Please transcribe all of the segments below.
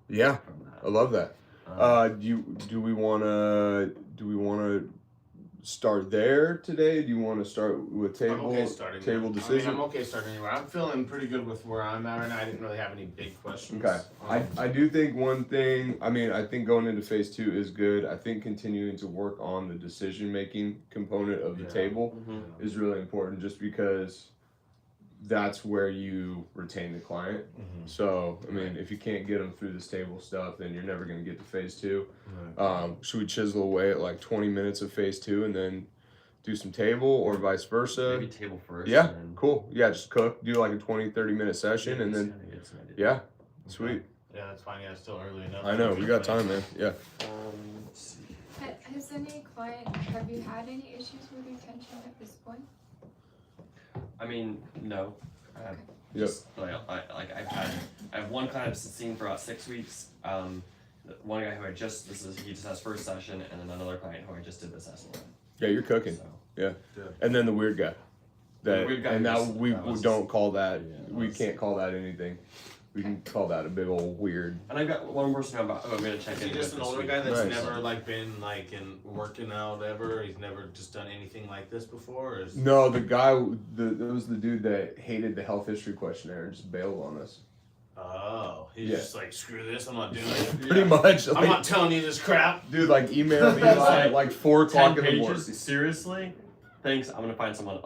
Yeah, from that. I love that. Do we wanna start there today? Do you want to start with I'm okay starting there. table I mean, decision? I'm okay starting anywhere. I'm feeling pretty good with where I'm at right now. I didn't really have any big questions. Okay. I do think one thing, I mean, I think going into phase 2 is good. I think continuing to work on the decision making component of the Yeah. table Mm-hmm. is really important just because that's where you retain the client. Mhm. So, I mean, Right. if you can't get them through this table stuff, then you're never going to get to phase 2. Right. Should we chisel away at like 20 minutes of phase 2 and then do some table or vice versa? Maybe table first. Yeah, And then cool. Yeah, just cook, do like a 20, 30-minute session, and then, kinda get some ideas. yeah, sweet. Yeah, that's fine. Yeah, it's still early enough. I know, we got time, man. Yeah. Let's see. Has any client, have you had any issues with retention at this point? I mean, no. Yep. Just, I have one client I've seen for about 6 weeks. One guy who he just has first session, and then another client who I just did the session with. Yeah, you're cooking. So, Yeah. And then the weird guy. The weird guy and now was- we that was- don't call that, yeah, we was- can't call that anything. We can call that a big old weird. and I've got one person who I'm gonna check Is in he just with an this older week. guy that's Nice. never like been like in working out ever? He's never just done anything like this before? Or is... No, the guy, it was the dude that hated the health history questionnaire and just bailed on us. Oh, he's Yeah. just like, screw this, I'm not doing it. Pretty much. I'm Like, not telling you this crap. dude, like, emailed me at like 4 o'clock 10 in the morning. pages? Seriously? Thanks. I'm gonna find someone.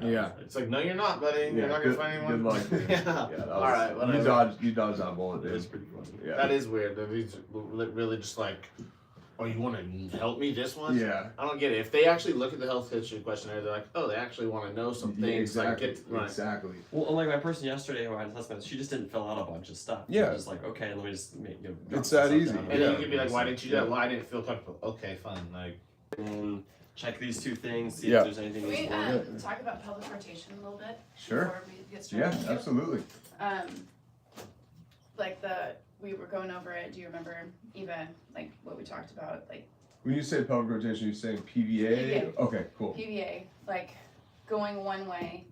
Yeah. It's like, no, you're not, buddy. You're not gonna find anyone. Good luck. yeah. That All right, was, whatever. you dodged that bullet, It dude. is pretty funny. Yeah. That is weird. That he's really just like, oh, you want to help me this one? Yeah. I don't get it. If they actually look at the health history questionnaire, they're like, oh, they actually want to know some Yeah, things. exactly. Like, right. Exactly. Well, like my person yesterday who I had a test with, she just didn't fill out a bunch of stuff. Yeah. She was just like, okay, let me just drop It's some that stuff easy. down. And Yeah. then you could be like, why didn't you do that? Yeah. Well, I didn't feel comfortable. Okay, fine. Like, And check these 2 things, see Yeah. if there's anything Can we he's wrong. talk about public rotation a little bit Sure. before we get Yeah, started? absolutely. Like we were going over it. Do you remember, Eva? Like what we talked about, like When you say public rotation, you're saying PVA? PVA. Okay, cool. PVA, like going one way.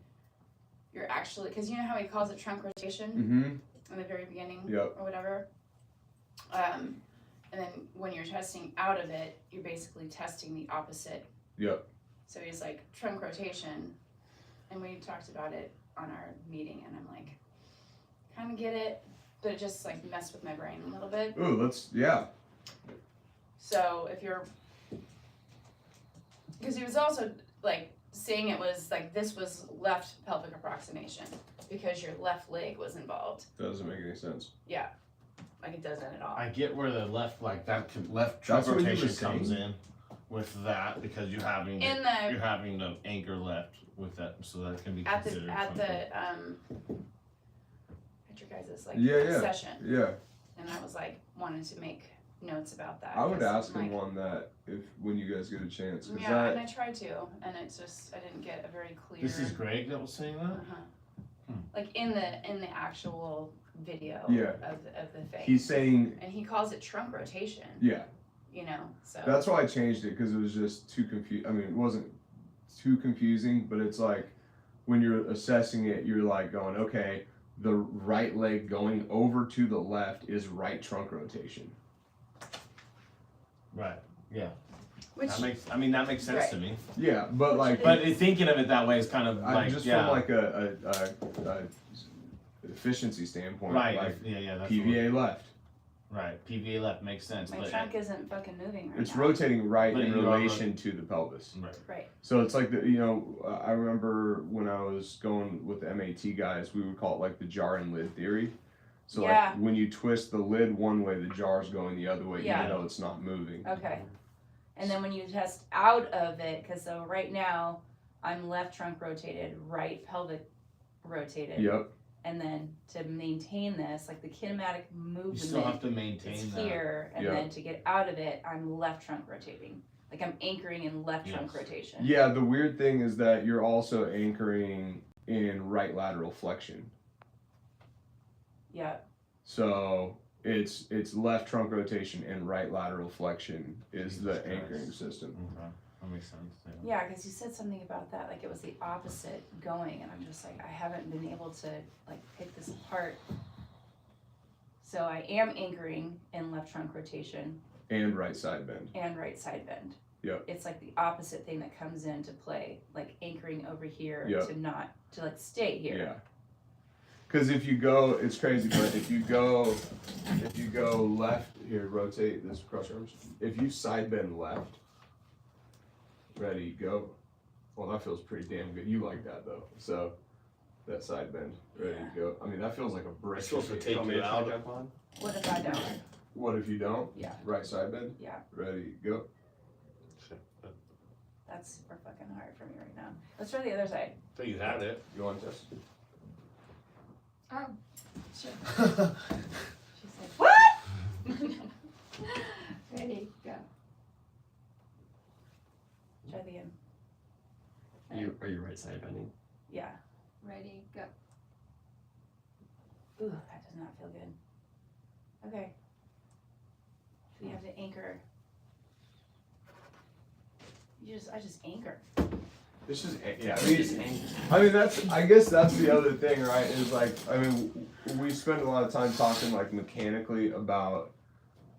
You're actually, because you know how he calls it trunk rotation Mm-hmm. in the very beginning, Yep. or whatever. And then when you're testing out of it, you're basically testing the opposite. Yep. So he's like trunk rotation, and we talked about it on our meeting, and I'm like, kind of get it, but it just like messed with my brain a little bit. Ooh, yeah. So if you're, because he was also like saying it was like this was left pelvic approximation because your left leg was involved. Doesn't make any sense. Yeah, like it doesn't at all. I get where the left, like that left That's what you rotation were comes saying? in with that because you're having In you're the having the anchor left with that, so that can be at considered. the at something. the at your guys' like Yeah. session, Yeah. and I was like wanted to make notes about that. I would 'cause ask I'm him like, on that when you guys get a chance. 'Cause yeah, and that, I tried to, and it's just I didn't get a very clear. This is Greg that was saying that. Uh-huh. Like in the actual video Yeah. of the thing. he's saying, And he calls it trunk rotation, yeah. you know, so. That's why I changed it because it was just too confusing. I mean, it wasn't too confusing, but it's like when you're assessing it, you're like going, okay, the right leg going over to the left is right trunk rotation. Right. Yeah. Which, That makes sense to me. Yeah, but like, But thinking of it that way is kind of like just yeah. from like a efficiency standpoint, right. like yeah. That's PVA left. right. PVA left makes sense. my but trunk isn't fucking moving right It's now. rotating right But in you are relation to the pelvis. Right. Right, So it's like I remember when I was going with the MAT guys, we would call it like the jar and lid theory. So Yeah. like when you twist the lid one way, the jar's going the other way, Yeah. even though it's not moving. okay. And then when you test out of it, because so right now, I'm left trunk rotated, right pelvic rotated. Yep. And then to maintain this, like the kinematic You still have movement to maintain is that. here, and Yeah. then to get out of it, I'm left trunk rotating. Like I'm anchoring in left trunk Yes. rotation. Yeah, the weird thing is that you're also anchoring in right lateral flexion. Yeah. So it's left trunk rotation and right lateral flexion is Jesus the Christ. anchoring system. Okay. That makes sense. Yeah, because you said something about that, like it was the opposite going, and I'm just like, I haven't been able to like pick this apart So I am anchoring in left trunk rotation And right side bend. and right side bend. Yep. It's like the opposite thing that comes into play, like anchoring over here Yep. to like stay here. Yeah. Because if you go, it's crazy, but if you go left here, rotate this cross your arms. If you side bend left, ready, go. Well, that feels pretty damn good. You like that though, so that side bend, ready, go. I mean, that feels like a brick. It's supposed to take Want me you to out. jump on? What if I don't? What if you don't? Yeah. Right side bend, Yeah. ready, go. That's super fucking hard for me right now. Let's try the other side. So you had it. You want this? Oh, sure. She's like, what? Ready, go. Try it again. Are you right side bending? Yeah. Ready, go. Ooh, that does not feel good. Okay. So you have to anchor. I just anchor. It's just, yeah. Just hang. I guess that's the other thing, right? Is like, I mean, we spend a lot of time talking like mechanically about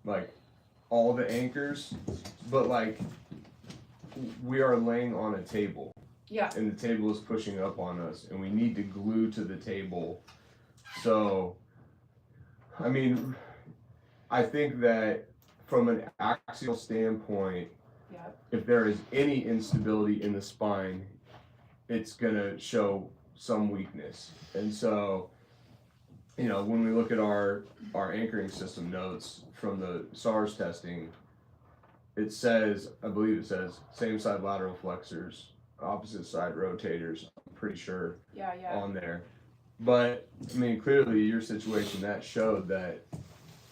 like all the anchors, but like we are laying on a table. Yeah. And the table is pushing up on us, and we need to glue to the table. So, I mean, I think that from an axial standpoint, Yep. if there is any instability in the spine, it's gonna show some weakness. And so, you know, when we look at our anchoring system notes from the SARS testing, it says, I believe it says, same side lateral flexors, opposite side rotators, I'm pretty sure, Yeah, yeah. on there. But, I mean, clearly your situation, that showed that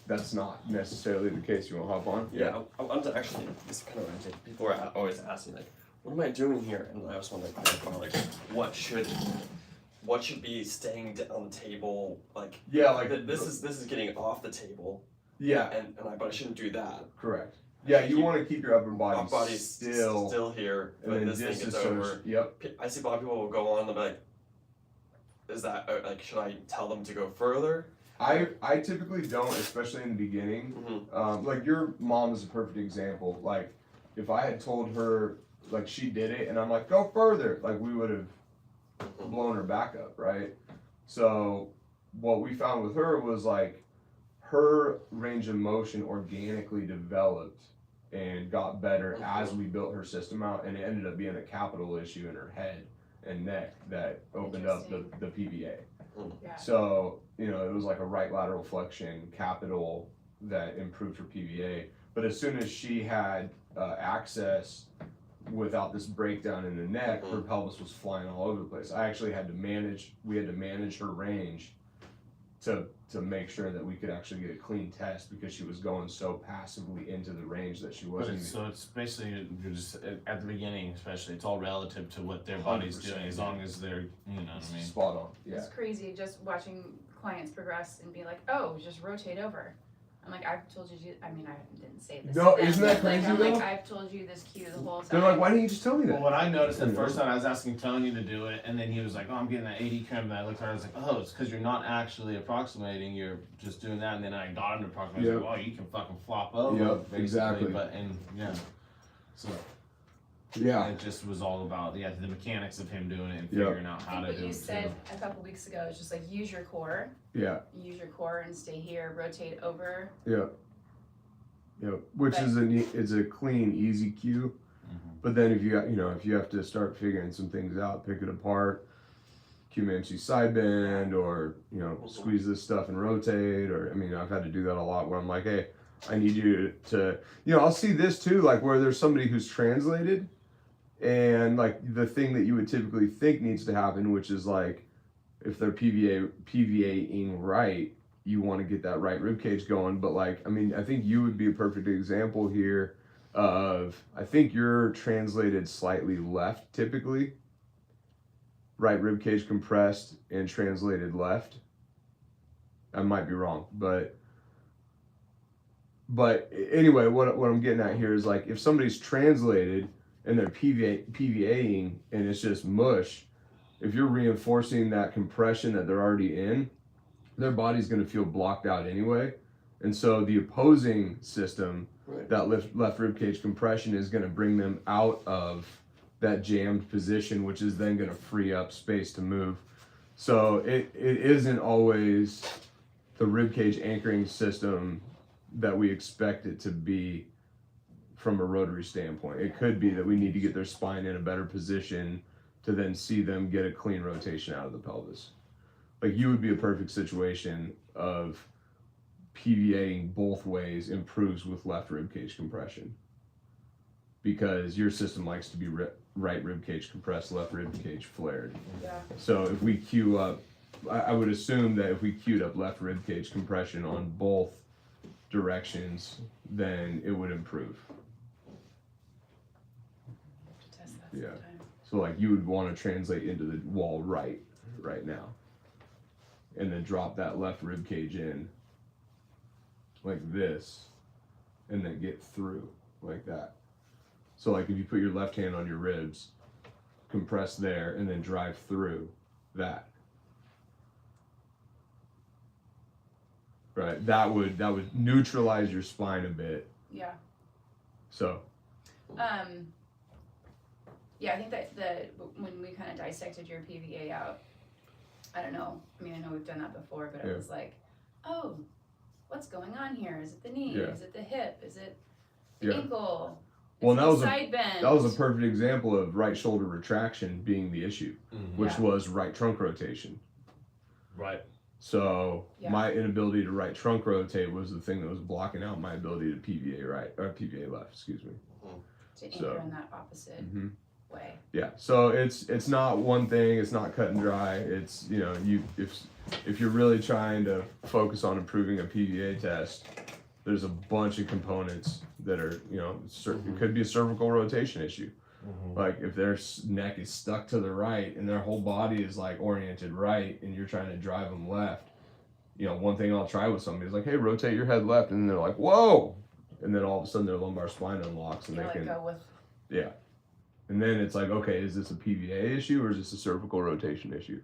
that's not necessarily the case. You want to hop on? Yeah, I wanted to actually, this is kind of what I did. People are always asking, like, what am I doing here? And I just want to clarify, like, what should be staying on the table? Like, Yeah, like, this is getting off the table, yeah, but I shouldn't do that. correct. Yeah, you want to keep your upper body My body's still, here, and but then this thing gets disassociate. over. Yep. I see a lot of people will go on, they'll be like, is that, like, should I tell them to go further? I typically don't, especially in the beginning. Mm-hmm. Like your mom is a perfect example. Like if I had told her, like she did it, and I'm like, go further, like we would have blown her back up, right? So what we found with her was like her range of motion organically developed and got better as we built her system out, and it ended up being a capital issue in her head and neck that opened up the PVA. Yeah. So, you know, it was like a right lateral flexion capital that improved her PVA. But as soon as she had access without this breakdown in the neck, her pelvis was flying all over the place. We had to manage her range to make sure that we could actually get a clean test because she was going so passively into the range that she But wasn't. so it's basically, you're just, at the beginning especially, it's all relative to what their body's 100%, doing, as long as they're, you know what I mean? Spot on. Yeah. It's crazy just watching clients progress and be like, oh, just rotate over. I'm like, I've told you, I didn't say this. No, to them, isn't that but, like, crazy, I'm like, though? I've told you this cue the whole time. They're like, why didn't you just tell me that? Well, what I noticed the first time I was asking Tony to do it, and then he was like, oh, I'm getting that 80 crimp, and I looked at her, I was like, oh, it's because you're not actually approximating, you're just doing that, and then I got him to approximate, I was like, oh, you can fucking flop over, Yep, basically, exactly. So, Yeah. it just was all about, the mechanics of him doing it and figuring out how I to think do what you it said too. a couple weeks ago is just like, use your core, Yeah. and stay here, rotate over. Yeah. Which But- is a clean, easy cue. Mhm. But then if you have to start figuring some things out, pick it apart, Comanche side bend, or squeeze this stuff and rotate, or I've had to do that a lot where I'm like, hey, I need you to I'll see this too, like where there's somebody who's translated, and like the thing that you would typically think needs to happen, which is like if they're PVA-ing right, you want to get that right rib cage going. But like, I think you would be a perfect example here of, I think you're translated slightly left typically. Right rib cage compressed and translated left. I might be wrong, but anyway, what I'm getting at here is like if somebody's translated and they're PVA-ing and it's just mush, if you're reinforcing that compression that they're already in, their body's going to feel blocked out anyway. And so the opposing system, Right. that left rib cage compression, is going to bring them out of that jammed position, which is then going to free up space to move. So it isn't always the rib cage anchoring system that we expect it to be from a rotary standpoint. It could be that we need to get their spine in a better position to then see them get a clean rotation out of the pelvis. Like, you would be a perfect situation of PVAing both ways improves with left rib cage compression, because your system likes to be right rib cage compressed, left rib cage flared. Yeah. So if we queue up, I would assume that if we queued up left rib cage compression on both directions, then it would improve. Test that Yeah. sometime. So like, you would want to translate into the wall right now, and then drop that left rib cage in like this, and then get through like that. So like, if you put your left hand on your ribs, compress there, and then drive through that. Right, that would neutralize your spine a bit. Yeah. So Yeah, I think that when we kind of dissected your PVA out, I don't know. I mean, I know we've done that before, but Yeah. I was like, oh, what's going on here? Is it the knee? Yeah. Is it the hip? Is it the Yeah. ankle? Well, Is it that the was a- side bend? that was a perfect example of right shoulder retraction being the issue, which Yeah. was right trunk rotation. Right. So Yeah. my inability to right trunk rotate was the thing that was blocking out my ability to PVA right, or PVA left, excuse me. to anchor so- in that opposite hmm way. Yeah, so it's not one thing, it's not cut and dry. It's, you know, if you're really trying to focus on improving a PVA test, there's a bunch of components that are, you know, it could be a cervical rotation issue. Like, if their neck is stuck to the right and their whole body is like oriented right, and you're trying to drive them left, you know, one thing I'll try with somebody is like, hey, rotate your head left, and they're like, whoa, and then all of a sudden their lumbar spine unlocks and You they let can, go with. yeah. And then it's like, okay, is this a PVA issue or is this a cervical rotation issue?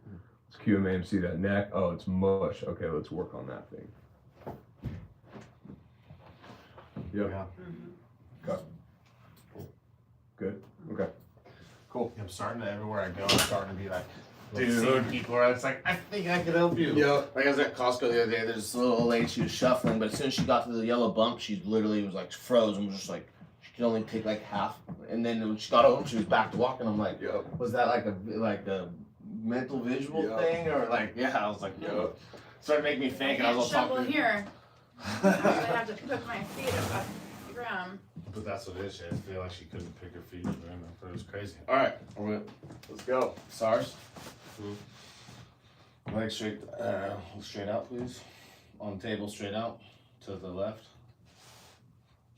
Let's QMAMC that neck. Oh, it's mush. Okay, let's work on that thing. Yep. Yeah. Good. Okay. Cool. I'm starting to, everywhere I go, I'm starting to be like, dude, people are, it's like, I think I can help you. Yep. Like, I was at Costco the other day, there's this little old lady, she was shuffling, but as soon as she got to the yellow bump, she literally was like froze and was just like, she could only take like half. And then when she got home, she was back to walking. I'm like, Yep. was that like a mental visual Yeah. thing? Or like, yeah, I was like, Yep. started making me think, and I I was can't all shovel talking. here. I have to put my feet up off the ground. But that's what it is, she, I feel like she couldn't pick her feet up there, but it was crazy. Alright, let's go. SARS. Legs straight, straight out, please. On the table, straight out. To the left.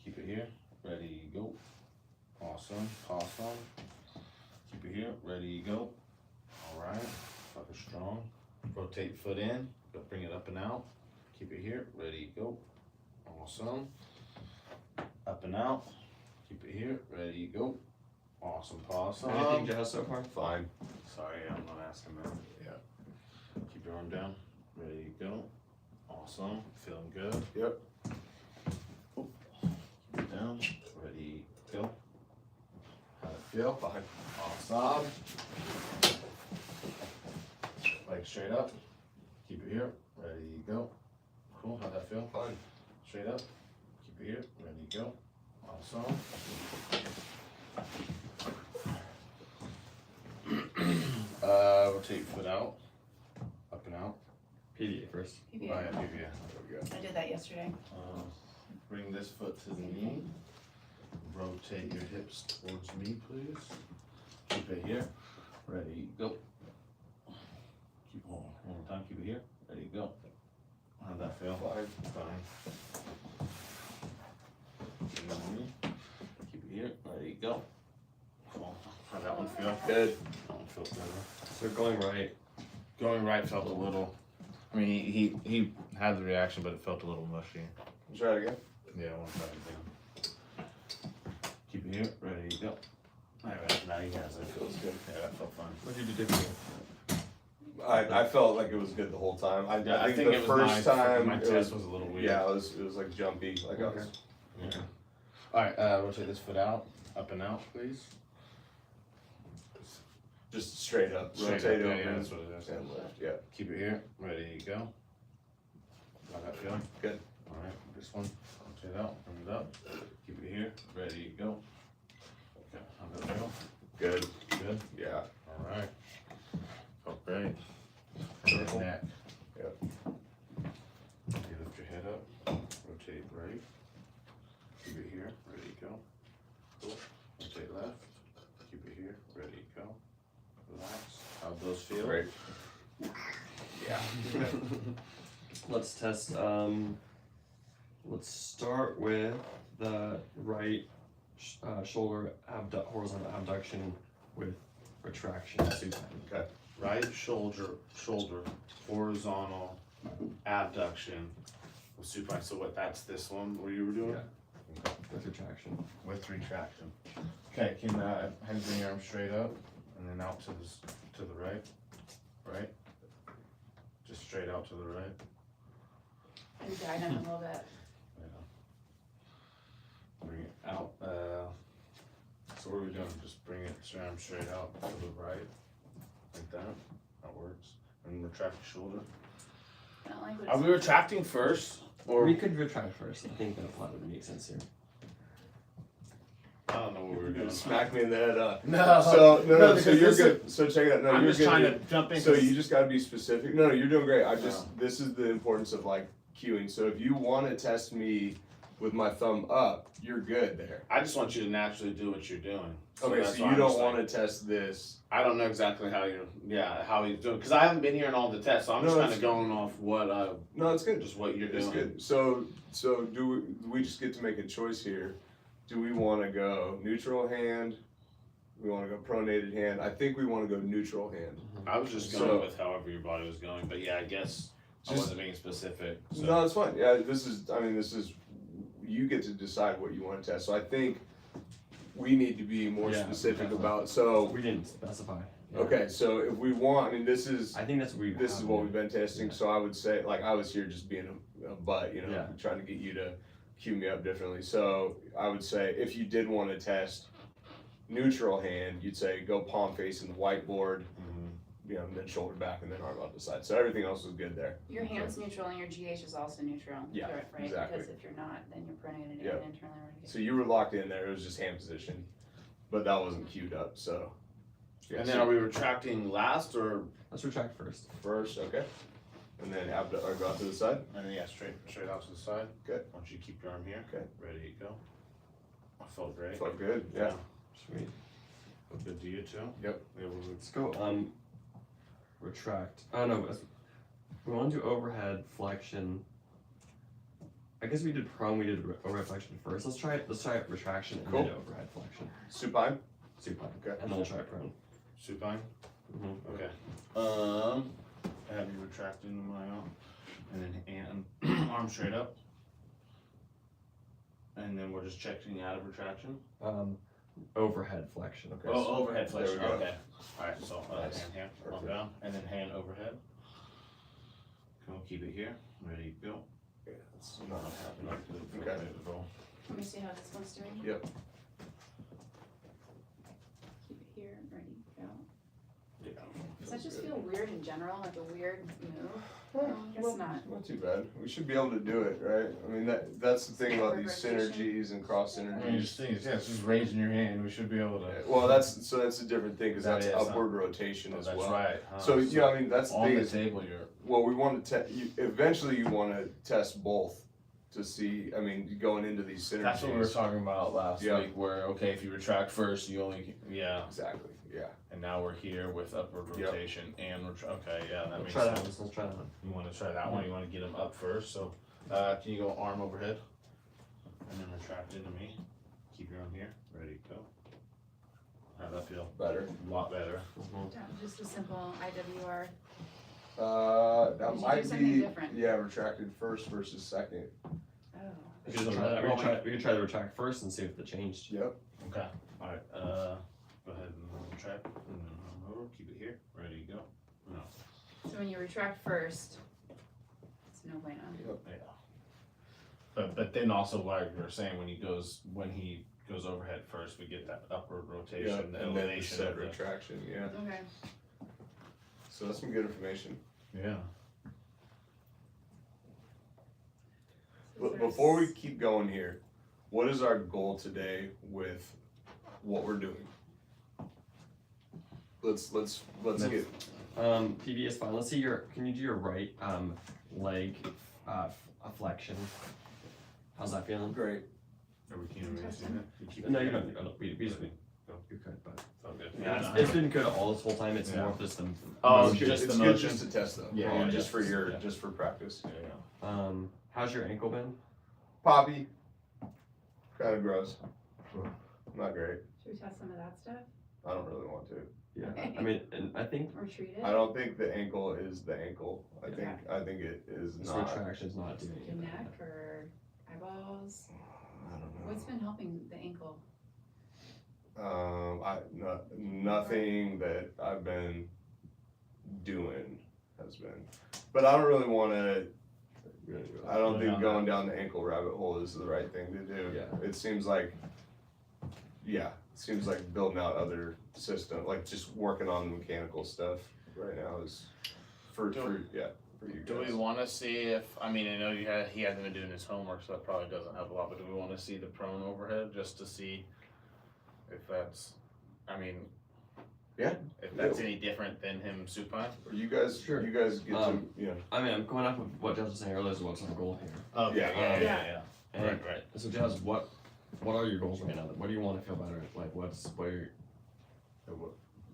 Keep it here. Ready, go. Awesome. Toss on. Keep it here. Ready, go. Alright. Fucking strong. Rotate foot in. Go bring it up and out. Keep it here. Ready, go. Awesome. Up and out. Keep it here. Ready, go. Awesome. Pause. Anything Jazz so far? Fine. Sorry, I'm not asking that. Yeah. Keep your arm down. Ready, go. Awesome. Feeling good. Yep. Keep it down. Ready, go. How'd it Feel fine. Awesome. Leg straight up. Keep it here. Ready, go. Cool. How'd that feel? Fine. Straight up. Keep it here. Ready, go. Awesome. Rotate foot out. Up and out. PDA first. PVA. Oh, yeah, PVA. There we go. I did that yesterday. Bring this foot to the knee. Rotate your hips towards me, please. Keep it here. Ready, go. Keep on. One more time. Keep it here. Ready, go. How'd that feel? Fine. Fine. Keep it on me. Keep it here. Ready, go. Cool. How'd that one feel? Good. That one felt better. So going right. Going right felt a little. I mean, he had the reaction, but it felt a little mushy. Try it again. Yeah, one time again. Keep it here, ready, go. Alright, now he has it. Feels good. Yeah, that felt fine. What did you do differently? I felt like it was good the whole time. I think the it was first nice. time My it test was, was a little weird. yeah, it was like jumpy, like I Okay. was. Yeah. Alright, rotate this foot out, up and out, please. Just straight up, Straight rotate up, over yeah, that's what it is. and lift. Yeah. Keep it here, ready, go. How's that feel? Good. Alright, this one, rotate out, bring it up, keep it here, ready, go. Okay, how's that feel? Good. Good? Yeah. Alright. Felt great. Head, neck. Yep. You lift your head up, rotate right. Keep it here, ready, go. Cool. Rotate left, keep it here, ready, go. Relax. How'd those feel? Great. Yeah. Let's test. Let's start with the right shoulder horizontal abduction with retraction supine. Right shoulder, horizontal abduction with supine. So what? That's this one where you were doing? Yeah. With retraction. With retraction. Okay, can head bring your arm straight up and then out to the right. Right. Just straight out to the right. And guide him a little bit. Yeah. Bring it out. So what are we doing? Just bring it arm straight out to the right, like that. That works. And retract your shoulder. I don't like what Are it's we retracting first, or We could retract first. I think that would make sense here. I don't know what we were You're doing. gonna smack me in the head, No. So so because you're this good. So check it out. No, I'm you're just good. trying dude. to jump in. So 'cause- you just gotta be specific. No, you're doing great. This is the importance of like cueing. So if you wanna test me with my thumb up, you're good there. I just want you to naturally do what you're doing. Okay, that's so why you I'm don't just like- wanna test this. I don't know exactly how you're doing, because I haven't been here in all the tests, so I'm just No, kind it's- of going off what No, it's good. just what you're It's doing. good. So do we just get to make a choice here? Do we wanna go neutral hand? We wanna go pronated hand? I think we wanna go neutral hand. I was just So- going with however your body was going, but yeah, I guess I Just- wasn't being specific. So. No, it's fine. Yeah, this is, you get to decide what you wanna test. So I think we need to be more Yeah, specific definitely. about, so, We didn't specify. Yeah. okay, so if we want, I mean, this is what what we've been testing, Yeah. so I would say, like, I was here just being a butt, Yeah. trying to get you to cue me up differently. So I would say if you did wanna test neutral hand, you'd say go palm facing the whiteboard, Mhm. and then shoulder back and then arm out the side. So everything else was good there. Your hand's neutral and your GH is also neutral. Yeah, Right? exactly. Because if you're not, then you're pronated Yep. and internally rotated. So you were locked in there, it was just hand position, but that wasn't queued up, so. Yeah, And then so are we retracting last or? Let's retract first. first, okay, and then or go out to the side. And then, yeah, straight out to the side. Good. Why don't you keep your arm here? Okay. Ready to go. I felt great. Felt good, yeah. Sweet. Felt good to you too. Yep. Yeah, Let's go. Retract. Oh no. We want to do overhead flexion. I guess we did prone. We did overhead flexion first. Let's try retraction and Cool. then overhead flexion. Supine. Supine. Okay. And then we'll try prone. supine. Mm-hmm. Okay. I have you retract into my arm, and then arm straight up. And then we're just checking out of retraction. Overhead flexion. Okay. Oh, overhead There flexion. we go. Okay. All right. So Nice. hand here, arm Perfect. down, and then hand overhead. Cool. Keep it here. Ready, go. Yeah, that's Not not happening. happening. Okay. Okay. Let me see how this one's doing. Yep. Keep it here, ready, go. Yeah. Does that just feel weird in general, like a weird move? Guess Well, not. Not too bad. We should be able to do it, right? I mean, that's the thing about these Rotation. synergies and cross I mean, synergies. just think, yeah, it's just raising your hand. We should be able to. Well, that's a different thing because That that's is, huh? upward rotation as That's well. right. Huh? So yeah, I mean that's the on thing the is, table, you're. well, we want to eventually you want to test both to see. I mean, going into these synergies. That's what we were talking about last Yeah. week. Where okay, if you retract first, you only Exactly. Yeah. And now we're here with upward Yep. rotation and okay, yeah, that Let's makes try that sense. one. Let's try that one. You want to try that one? You want to get them up first. So, can you go arm overhead, and then retract into me? Keep your arm here. Ready, go. How'd that feel? Better. A lot better. Just a simple IWR. That Did you do might something be different? yeah retracted first versus second. Oh. We can try that. We can try the retract first and see if it changed. Yep. Okay. All right. Go ahead and retract, and then arm over. Keep it here. Ready, go. No. So when you retract first, it's no bueno. Yeah. But then also, like we were saying, when he goes overhead first, we get that upward rotation, the and then the elevation set of the, retraction, yeah. Okay. So that's some good information. yeah. So But before we keep going here, what is our goal today with what we're doing? Let's get PV is fine. Let's see can you do your right leg flexion? How's that feeling? great. Are we keeping it? You keep No, it? you don't. We just Go. you're good, but Oh, good. yeah, it's been good all this whole time. It's Yeah. more of just the Oh, motion. just it's the good motion. just to test though. Yeah, yeah, just for yeah. just for practice. Yeah. How's your ankle been? Poppy. Kind of gross. Not great. Should we test some of that stuff I don't really want to. Yeah, I mean, and I think or treat it? I don't think the ankle is the ankle. I think it is this not. retraction's not doing Your it. neck or eyeballs? I don't know. What's been helping the ankle? Nothing that I've been doing has been, but I don't really want to. I don't Going think down going down the ankle rabbit hole is the right thing to do. Yeah. It seems like, building out other system, like just working on the mechanical stuff right now is for you Do guys. we want to see if, I mean, I know he hasn't been doing his homework, so that probably doesn't help a lot, but do we want to see the prone overhead just to see if that's, I mean, Yeah. if that's any different than him supine? You guys, Sure. you guys get to, I mean, I'm going off of what Jazz was saying earlier. Is what's our goal here? Okay, Yeah. yeah. And Right. so, Jazz, what are your goals right now? What do you want to feel better? Like, what are your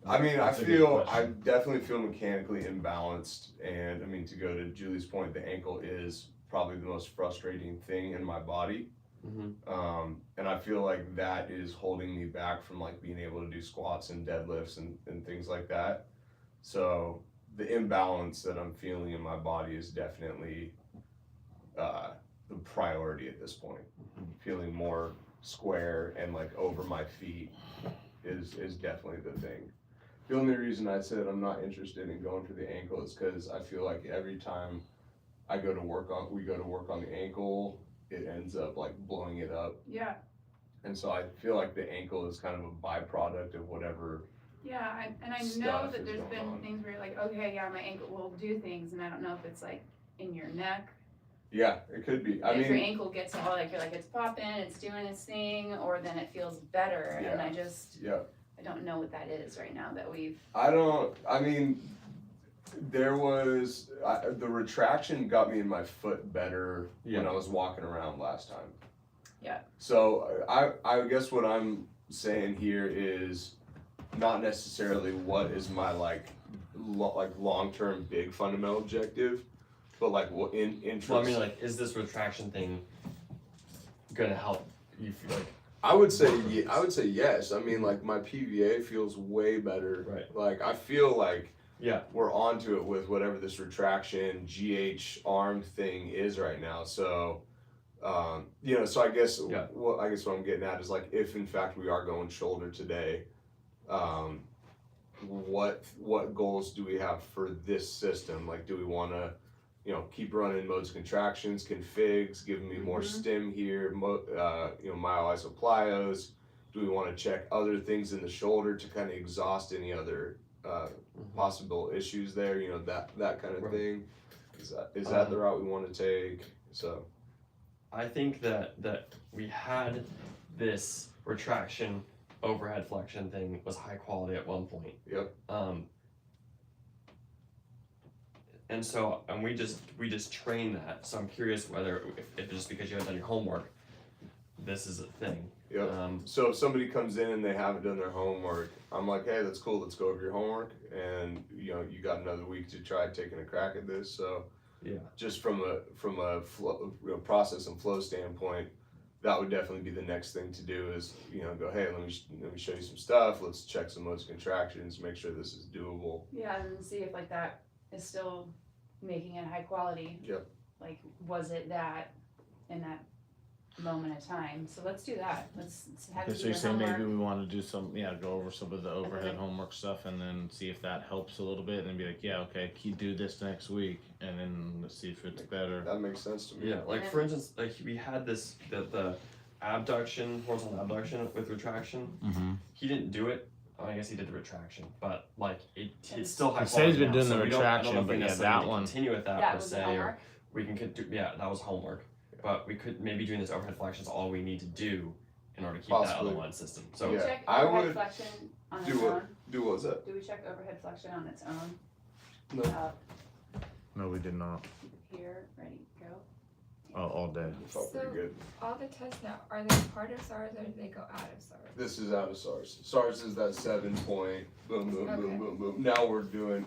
I mean, That's a good I question. definitely feel mechanically imbalanced, and I mean, to go to Julie's point, the ankle is probably the most frustrating thing in my body. And I feel like that is holding me back from like being able to do squats and deadlifts and things like that. So the imbalance that I'm feeling in my body is definitely the priority at this point. Feeling more square and like over my feet is definitely the thing. The only reason I said I'm not interested in going for the ankle is because I feel like every time we go to work on the ankle, it ends up like blowing it up. Yeah, And so I feel like the ankle is kind of a byproduct of whatever. yeah, I know Stuff that is there's going been on. things where you're like, okay, yeah, my ankle will do things, and I don't know if it's like in your neck. Yeah, it could be. I If your mean, ankle gets all like, you're like, it's popping, it's doing its thing, or then it feels better, and yeah. I don't know what that is right now that we've. There was, the retraction got me in my foot better when Yeah. I was walking around last time. Yeah. So I guess what I'm saying here is not necessarily what is my like long-term big fundamental objective, but like what interest. Well, I mean, like, is this retraction thing gonna help you feel like? I would say yes. I mean, like my PVA feels way better. Right. Like I feel like Yeah. we're onto it with whatever this retraction GH arm thing is right now. So, so I guess Yeah. what I'm getting at is like if in fact we are going shoulder today, what goals do we have for this system? Like, do we want to, keep running modes of contractions, configs, giving me more stim here, myoisoplyos? Do we want to check other things in the shoulder to kind of exhaust any other possible issues there? That kind of Right. thing. Is that the route we want to take? So I think that we had this retraction overhead flexion thing was high quality at one point. Yep. And so we just train that. So I'm curious whether if just because you haven't done your homework, this is a thing. Yep. So if somebody comes in and they haven't done their homework, I'm like, hey, that's cool. Let's go over your homework, and you got another week to try taking a crack at this. So Yeah. just from a flow, process and flow standpoint, that would definitely be the next thing to do. Is go, hey, let me show you some stuff. Let's check some modes contractions. Make sure this is doable. Yeah, and see if like that is still making it high quality. Yep. Like, was it that in that moment of time. So let's do that. Let's have you Okay, do so you your say homework. maybe we wanna do some, go over some of the overhead then- homework stuff and then see if that helps a little bit and then be like, yeah, okay, do this next week and then let's see if it's better. That makes sense to me. Yeah, like And for instance, like we had this the abduction, horizontal abduction with retraction. Mm-hmm. He didn't do it. I guess he did the retraction, but like it's It's- still high He said he's quality been now, doing so the we don't- I don't know retraction, if we but yeah, necessarily that need to one- continue with that That per was the se, or homework. we can do that was homework. But we could maybe doing this overhead flexion is all we need to do in order to keep that Possibly. other one system. So Yeah, Check I overhead would flexion on its do what- own. Do what's that? Do we check overhead flexion on its own? No. No, we did not. Here, ready, go. All day. It felt pretty So- good. All the tests now, are they part of SARS or do they go out of SARS? This is out of SARS. SARS is that 7 point, boom, boom, Okay. boom, boom, boom. Now we're doing,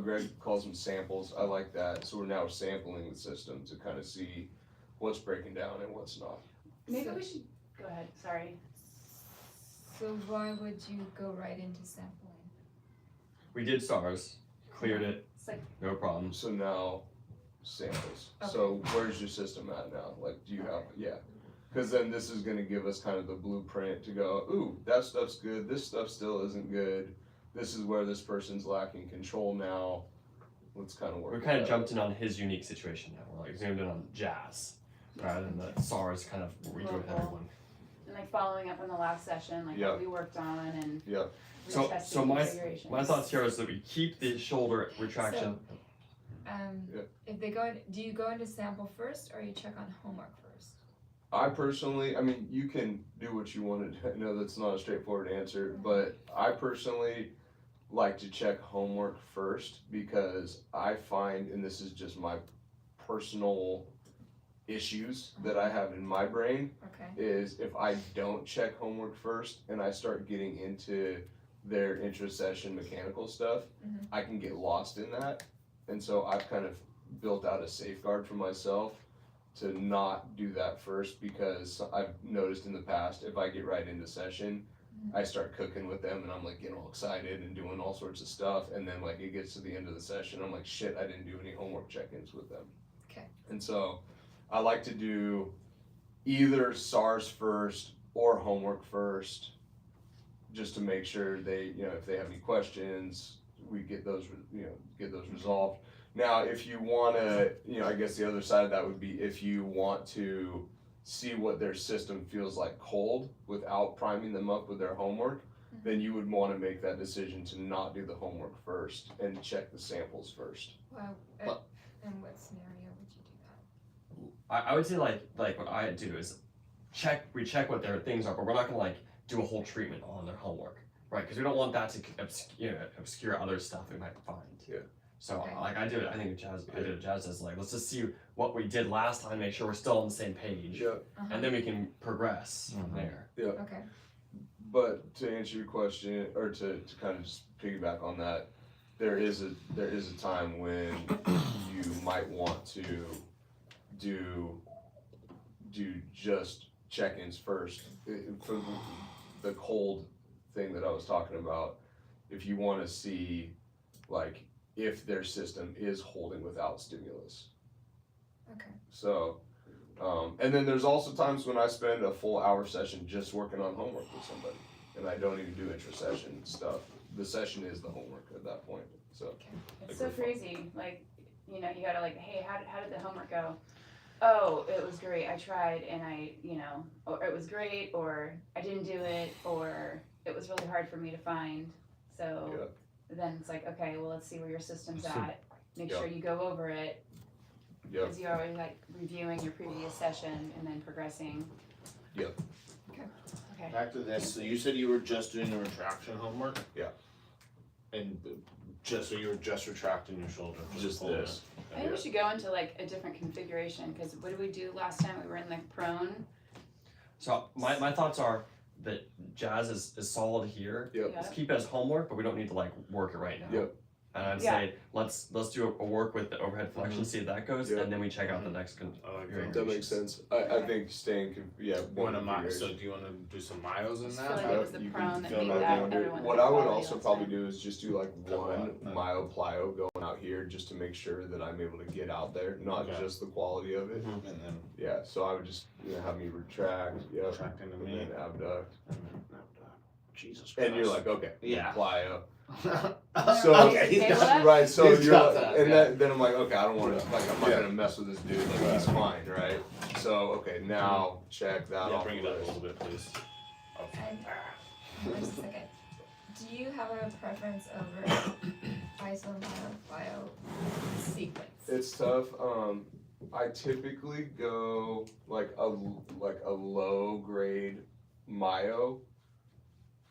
Greg calls them samples. I like that. So we're now sampling the system to kind of see what's breaking down and what's not. Maybe So- we should, go ahead, sorry. So why would you go right into sampling? we did SARS, cleared it, It's like, no problems. So now samples. So where's your system at now? Like, do you have, yeah. Cause then this is gonna give us kind of the blueprint to go, ooh, that stuff's good. This stuff still isn't good. This is where this person's lacking control now. Let's kind of work. We with kind of that. jumped in on his unique situation now. We're like zoomed in on Jazz rather than the SARS kind of what we do with Local. everyone. and like following up on the last session, like Yeah. what we worked on and Yeah. So retesting my configurations. thoughts here is that we keep the shoulder retraction. Yeah. If they go, do you go into sample first or you check on homework first? I personally, I mean, you can do what you want to. I know that's not a straightforward answer, but I personally like to check homework first because I find, and this is just my personal issues that I have in my brain, Okay. is if I don't check homework first and I start getting into their intra-session mechanical stuff, Mhm. I can get lost in that. And so I've kind of built out a safeguard for myself to not do that first because I've noticed in the past, if I get right into session, I start cooking with them and I'm like getting all excited and doing all sorts of stuff. And then like it gets to the end of the session, I'm like, shit, I didn't do any homework check-ins with them. Okay. And so I like to do either SARS first or homework first, just to make sure they, if they have any questions, we get those, get those resolved. Now, if you wanna, I guess the other side of that would be if you want to see what their system feels like cold without priming them up with their homework, then you would wanna make that decision to not do the homework first and check the samples first. Well, But- in what scenario would you do that? I would say like what I do is we check what their things are, but we're not gonna like do a whole treatment on their homework, right? Because we don't want that to obscure other stuff we might find. Yeah. So Okay. like I did Jazz as like let's just see what we did last time, make sure we're still on the same page, and then we can progress from there. Okay. But to answer your question, or to kind of just piggyback on that, there is a time when you might want to do just check-ins first. For the cold thing that I was talking about, if you want to see like if their system is holding without stimulus. Okay. So, and then there's also times when I spend a full hour session just working on homework with somebody, and I don't even do intra-session stuff. The session is the homework at that point. So, It's so crazy, like, you gotta like, hey, how did the homework go? Oh, it was great, I tried and or it was great, or I didn't do it, or it was really hard for me to find. So then it's like, okay, well, let's see where your system's at. Make sure you go over it. Yep. Because you're always like reviewing your previous session and then progressing. Yep. Okay. Back to this, so you said you were just doing the retraction homework? Yeah. And so you were just retracting your shoulder? Just pulling this. it. I think we should go into like a different configuration, because what did we do last time? We were in the prone. So my thoughts are that Jazz is solid here. Yep. Yeah. Let's keep it as homework, but we don't need to like work it right now. Yep. And I'd Yeah. say let's do a work with the overhead flexion, see if that goes, Yeah. and then we check out the next That makes sense. I think staying, You one wanna configuration. so do you wanna do some miles in I that? feel like it was the You prone can that fill made that that in. other one. What the I would quality also last probably time. do is just do like Couple one of- mile plyo going out here just to make sure that I'm able to get out there, not Okay. just the quality of it. Mhm. And then Yeah, so I would just have me retract, yep, track into and me. then abduct. And then Jesus Christ. And you're like, okay, Yeah. plyo. So So- okay, he's Okay, got well, Right, so He's you're got like, that, and yeah. then I'm like, okay, I don't want to, like, I'm not Yeah. gonna mess with this dude, like, he's fine, right? So, okay, now check that Yeah, off. bring it the up a list. little bit, please. And just a second. Do you have a preference over ISO bio sequence? It's tough. I typically go like a low grade Myo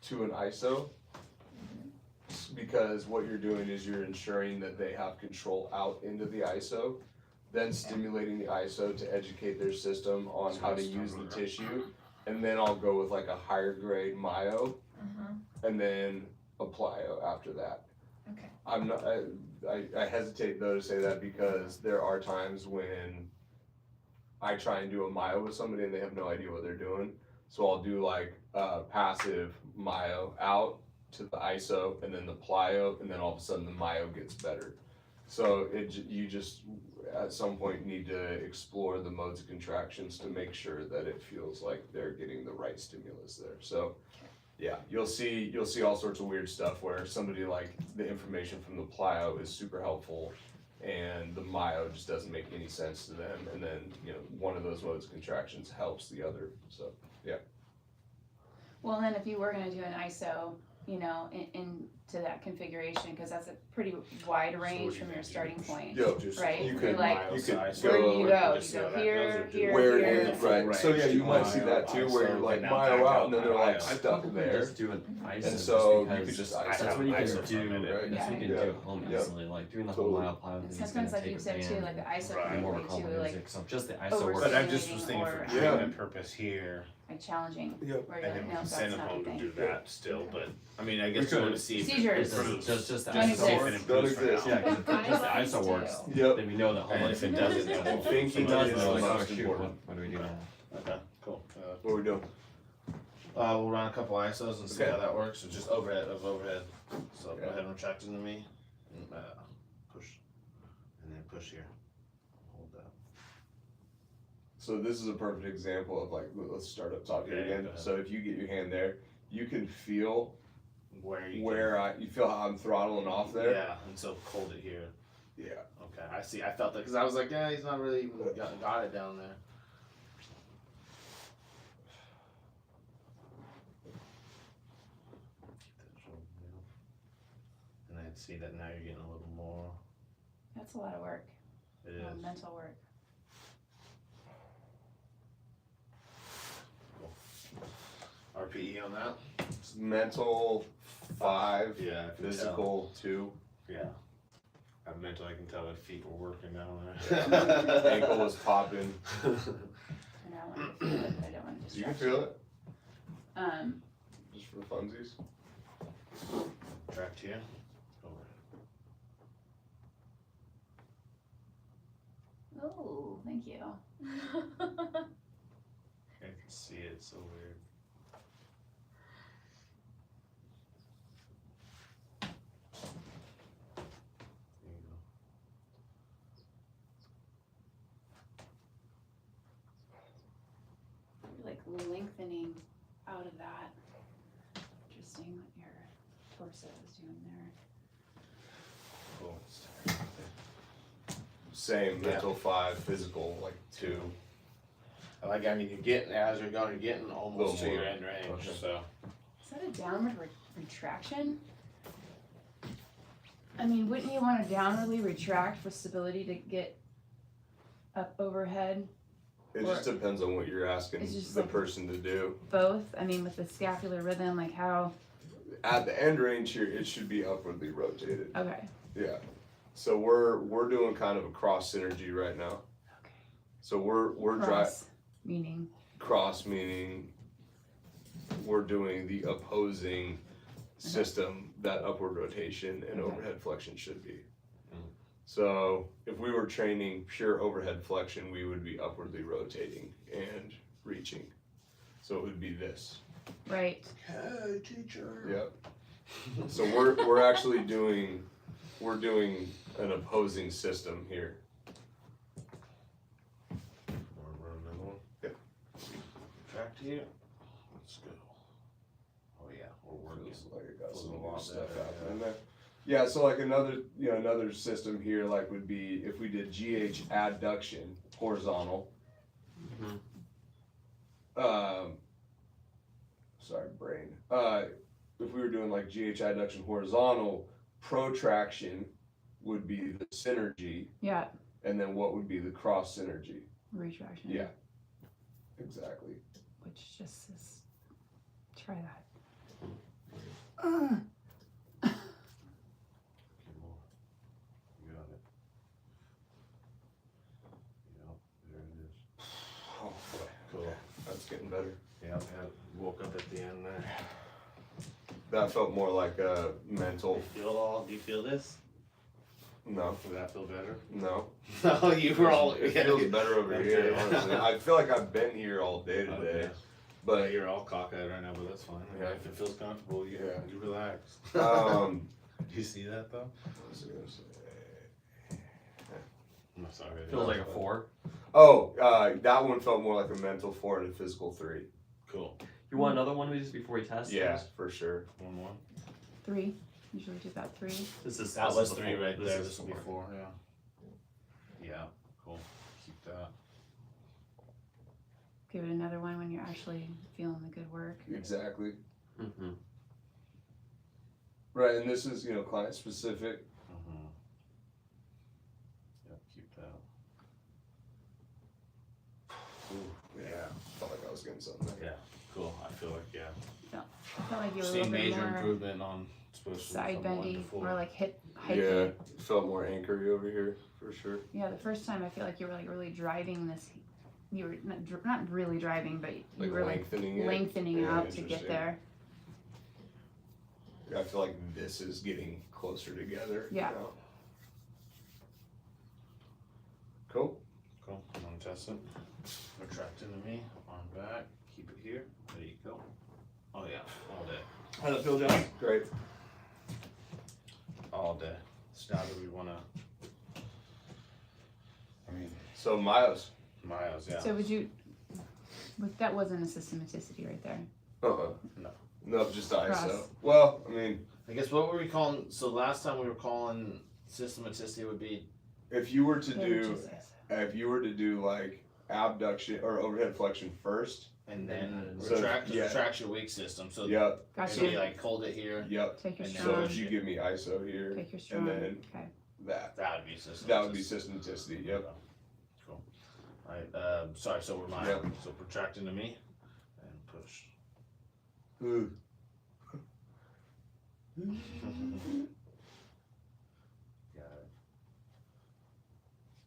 to an ISO because what you're doing is you're ensuring that they have control out into the ISO, then stimulating the ISO to educate their system on how to use the tissue, and then I'll go with like a higher grade Myo Uh-huh, and then a plyo after that. okay. I'm not, I hesitate though to say that because there are times when I try and do a myo with somebody and they have no idea what they're doing. So I'll do like passive myo out to the ISO and then the plyo, and then all of a sudden the myo gets better. So you just at some point need to explore the modes of contractions to make sure that it feels like they're getting the right stimulus there. So yeah, you'll see all sorts of weird stuff where somebody like the information from the plyo is super helpful and the myo just doesn't make any sense to them, and then one of those modes of contractions helps the other. So Well, then if you were gonna do an ISO, into that configuration, cause that's a pretty wide range from your starting point. yo, Right, you you're could like, you could where do you go? Just You see go how that here, goes, or do here, where here. it is, right? So yeah, you might see that too, where you're like myo out and then they're like I'd stuck probably there. just do an ISO And so just you could because just that's ISO. what you ISO can for a do. minute. Right. That's what you can Yeah. do at home Yeah. easily. Like doing the whole Totally. mile plyo is Sometimes like take you a said too, band, like the ISO Right. can more be too, recording like, music. So just the ISO works. But I just was thinking for Or- treatment purpose here, challenging, Yep. where and you're then like, we no, can that's send them not home your to do thing. that still, but, I mean, I guess We we wanna could. see if it Seizures. improves. Just the Don't See if exist. it improves for exist. now. Yeah, because if just the ISO works, Yep. then we know that home And if it doesn't, then we'll Thinking If it fix does, is then the we're like, oh most shoot, important. what do we do now? Okay, cool. What are we doing? We'll run a couple ISOs and see Okay. how that works, so just overhead. So Okay. go ahead and retract into me, and, push, and then push here. Hold that. So this is a perfect example of like, let's start up top here Yeah, again. go ahead. So if you get your hand there, you can feel Where you you feel how I'm throttling off there. Yeah, and so hold it here. Yeah. Okay, I see. I felt that because I was like, yeah, he's not really even got it down there. And I see that now you're getting a little more. That's a lot of work, It is. mental work. RPE on that? It's mental 5, Yeah, I can physical 2. tell. Yeah. I'm mental. I can tell the feet were working down Ankle was popping. And I want to feel it, but I don't want to You can distract feel it you. just for funsies. Tracked here. Over. Oh, thank you. I can see it. It's so weird. There you go. You're like lengthening out of that. Interesting what your torso is doing there. Cool. Same, Yeah. mental 5, physical like 2. I mean, you're getting, as you're going, you're getting almost to Little your more. end range, Okay. so. Is that a downward retraction? I mean, wouldn't you want to downwardly retract for stability to get up overhead? It just depends on what you're asking It's just the like- person to do. Both? I mean, with the scapular rhythm, like how? At the end range here, it should be upwardly rotated. Okay. Yeah. So we're doing kind of a cross synergy right now. Okay. So we're driving Cross, meaning. cross, meaning we're doing the opposing system that upward rotation and Okay. overhead flexion should be. Mm. So if we were training pure overhead flexion, we would be upwardly rotating and reaching. So it would be this. Right. Hey, teacher. Yep. So we're actually doing an opposing system here. Wanna run another one? Yep. Track here. Let's go. Oh yeah, we're working. Feels like I got Feels some a new lot stuff better, happening there. Yeah, so like another system here like would be if we did GH adduction horizontal. Sorry, brain. If we were doing like GH adduction horizontal, protraction would be the synergy, Yeah. and then what would be the cross synergy? Retraction. Yeah. Exactly. Which just is. Try that. Get more. You got it. Yep, there it is. Oh boy. Cool. Okay. That's getting better. Yeah, woke up at the end there. That felt more like a mental. Do you feel this? No. Does that feel better? No. No, you were all. It feels better over Okay. here, honestly. I feel like I've been here all day today. Okay. But You're all cockeyed right now, but that's fine. Yeah. If it feels comfortable, you relax. um Do you see that though? what was I gonna say? I'm sorry. Feels like a 4. Oh, that one felt more like a mental 4 and a physical 3. Cool. You want another one just before we test? Yeah, those? for sure. One more. 3. Usually do about 3. This is That this was is the 3 four. right there. This is will be 4. 4. Yeah. Yeah. Cool. Keep that. Give it another one when you're actually feeling the good work. Exactly. Mm-hmm. Right, and this is, client specific. Mm-hmm. Yep. Keep that. Ooh, yeah. Felt like I was getting something there. Yeah. Cool. I feel like I felt like you were a See little bit major more improvement on especially side from 1 to bendy 4. or like hip height. Yeah, felt more anchory over here, for sure. Yeah, the first time I feel like you were like really driving this. You were not really driving, but you Like were like lengthening it. lengthening Yeah, out to get interesting. there. I feel like this is getting closer together. Yeah. now. Cool. Cool. I'm gonna test it. Retract into me. Arm back. Keep it here. There you go. Oh yeah. All day. How'd it feel, John? Great. All day. So now do we wanna? I mean, So Miles. miles. Yeah. So would you? That wasn't a systematicity right there. Uh-uh. No. No, just ISO. Cross. Well, I mean, I guess what were we calling? So last time we were calling systematicity would be. if you were to Yeah, do, which is- if you were to do like abduction or overhead flexion first. And then So, retract, yeah. retract your weak system. So Yep. Gotcha. maybe like hold it here. Yep. Take your and then- So strong. if you give me ISO here, Take your strong. then- Okay. that That would be systematicity. that would be systematicity. Yep. Cool. Alright, sorry, so we're mine. Yep. So protract into me and push. Ooh. Got it.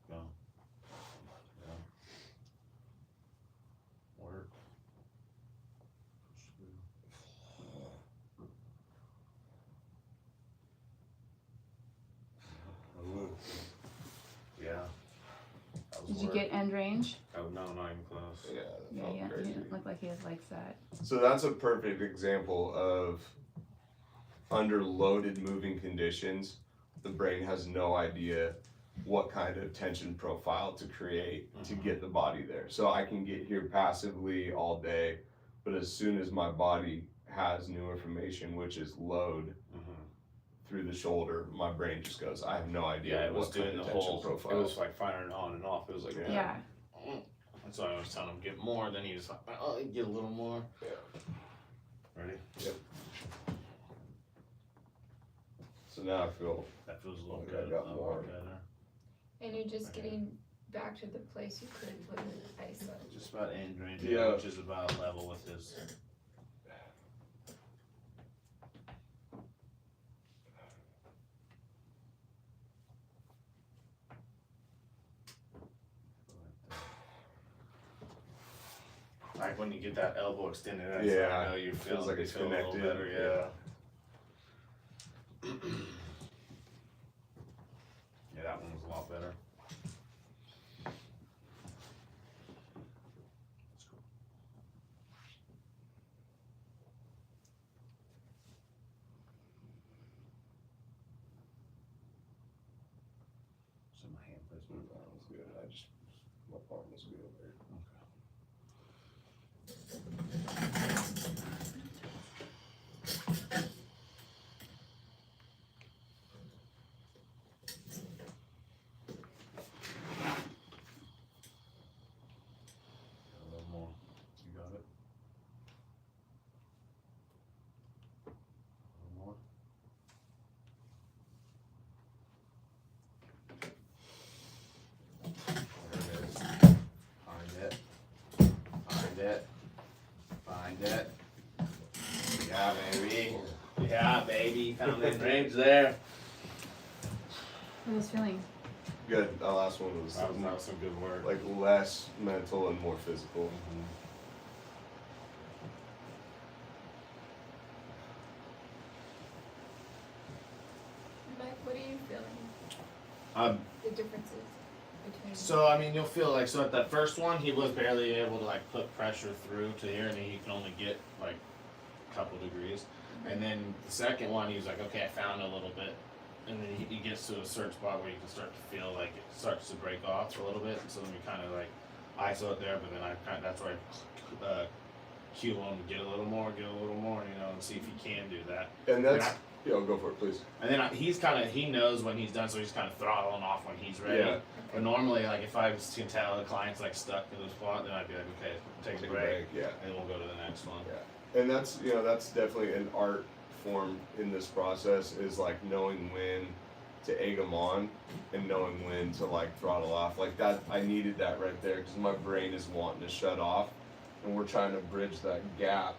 Go. Go. Work. Push through. Ooh. Yeah. That was Did you work. get end range? Oh, no, not even close. Yeah. That Yeah, felt yeah. He crazy. didn't look like he likes that. So that's a perfect example of under loaded moving conditions, the brain has no idea what kind of tension profile to create to get the body there. So I can get here passively all day, but as soon as my body has new information, which is load Mhm. through the shoulder, my brain just goes, I have no idea Yeah, it was what kind doing of the tension whole. profile. It was like firing on and off. It was like. Yeah. Yeah. That's why I was telling him get more. Then he was like, oh, get a little more. Yeah. Ready? So now I feel That feels a little Like I good. got A lot more. better. And you're just getting back to the place you could with ISO. Just about end range, Yeah. which is about level with his. Like when you get that elbow extended, that's Yeah, I know you're feels feeling like it's feel a little connected, better, yeah. Yeah, that one was a lot better. So my hand placement. That was good. I just, my palm was good there. A little more. You got it. A little more. There it is. Find it. Find it. Find it. Yeah, baby. Yeah, baby. Found that range there. How was feeling? Good. That last one was That was some good work. like less mental and more physical. Mike, what are you feeling? The differences between. So I mean, you'll feel like at that first one, he was barely able to like put pressure through to here, and he can only get like a couple degrees. And then the second one, he was like, okay, I found a little bit, and then he gets to a certain spot where you can start to feel like it starts to break off a little bit. And so then we kind of like ISO it there, but then that's where I cue him to get a little more, you know, and see if he can do that. And that's, yeah, go for it, please. And then he knows when he's done, so he's kind of throttling off when he's ready. Yeah. But normally, like if I can tell the client's like stuck in the spot, then I'd be like, okay, take a break, Yeah. and we'll go to the next one. Yeah. And that's, you know, that's definitely an art form in this process, is like knowing when to egg them on and knowing when to like throttle off. Like that, I needed that right there because my brain is wanting to shut off, and we're trying to bridge that gap,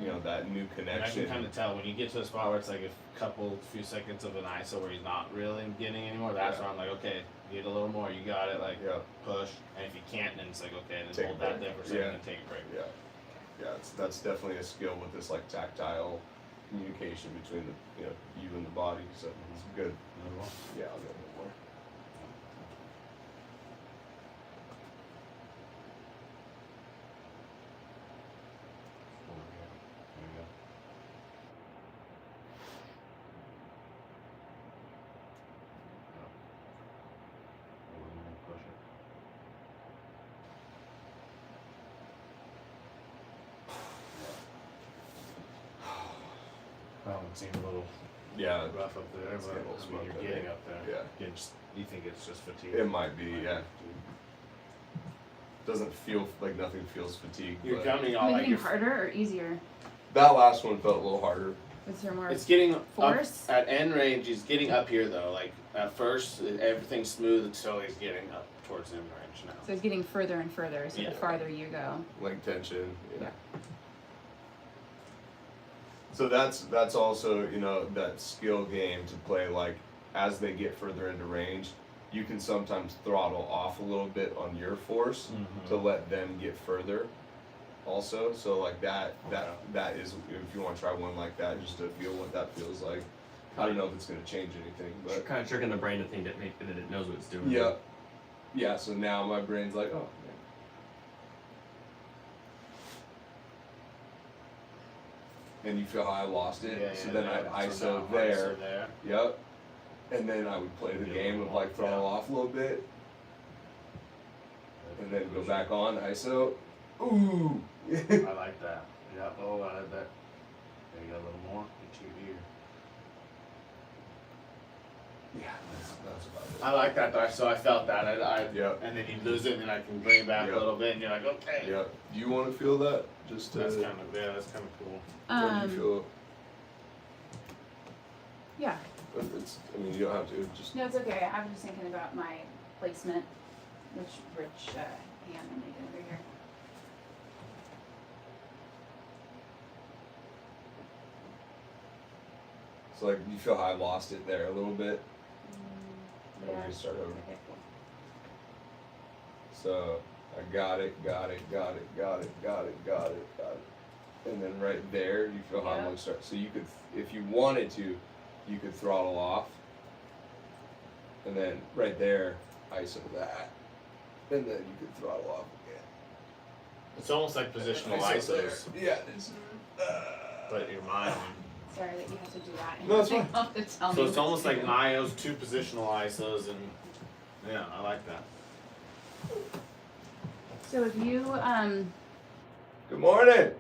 you know, that new And I connection. can kind of tell when you get to a spot where it's like a few seconds of an ISO where he's not really getting anymore. That's Yeah. where I'm like, okay, get a little more. You got it. Like Yeah. push. And if you can't, then it's like, okay, then Take a hold that break. there for a second Yeah. and take a break. Yeah. Yeah, that's definitely a skill with this like tactile communication between the, you know, you and the body. So it's good. Another one? Yeah, I'll go a little more. Over here. There you go. A little more, push it. That one seemed a little Yeah, rough up there, It's but getting a little I mean, smoked you're up getting there. up there. Yeah. You think it's just fatigue? it might be. Yeah, doesn't feel like nothing feels fatigued. You're but coming all like Anything you're, harder or easier? that last one felt a little harder. Was there more it's getting force? up at end range. He's getting up here though. Like at first, everything's smooth until he's getting up towards end range now. So it's getting further and further, so Yeah. the farther you go. Like tension. Yeah. Yeah. So that's also, you know, that skill game to play. Like as they get further into range, you can sometimes throttle off a little bit on your force to let them get further. Also, so like that is, if you want to try one like that, just to feel what that feels like. I don't know if it's gonna change anything, but Kind of tricking the brain to think that it knows what it's doing. yeah, yeah. So now my brain's like, oh. Man. And you feel how I lost it. So then I ISO there. Yep. And then I would play the game of like throttle off a little bit, and then go back on ISO. Ooh. I like that. Yeah. Oh, I like that. There you go, a little more. Get your ear. Yeah, that's about it. I like that though. So I felt that. Yep. And then you lose it, and then I can bring it back Yep. a little bit, and you're like, okay. Yeah. Do you want to feel that? Just to. That's kind of that's kind of cool. What do you feel? Yeah. It's. I mean, you don't have to. Just. No, it's okay. I was just thinking about my placement, which hand I'm making over here. So like, you feel how I lost it there a little bit. Let me Yeah. start over. Okay, cool. So I got it. And then right there, you feel how I'm Yeah. gonna start. So you could, if you wanted to, you could throttle off. And then right there, ISO that. And then you could throttle off again. It's almost like positional ISO there. ISOs, Yeah, it's, but your mind. Sorry that you have to do that. And No, it's you fine. have to tell So me it's what almost to like do. Mayo's 2 positional ISOs, and yeah, I like that. So if you good morning.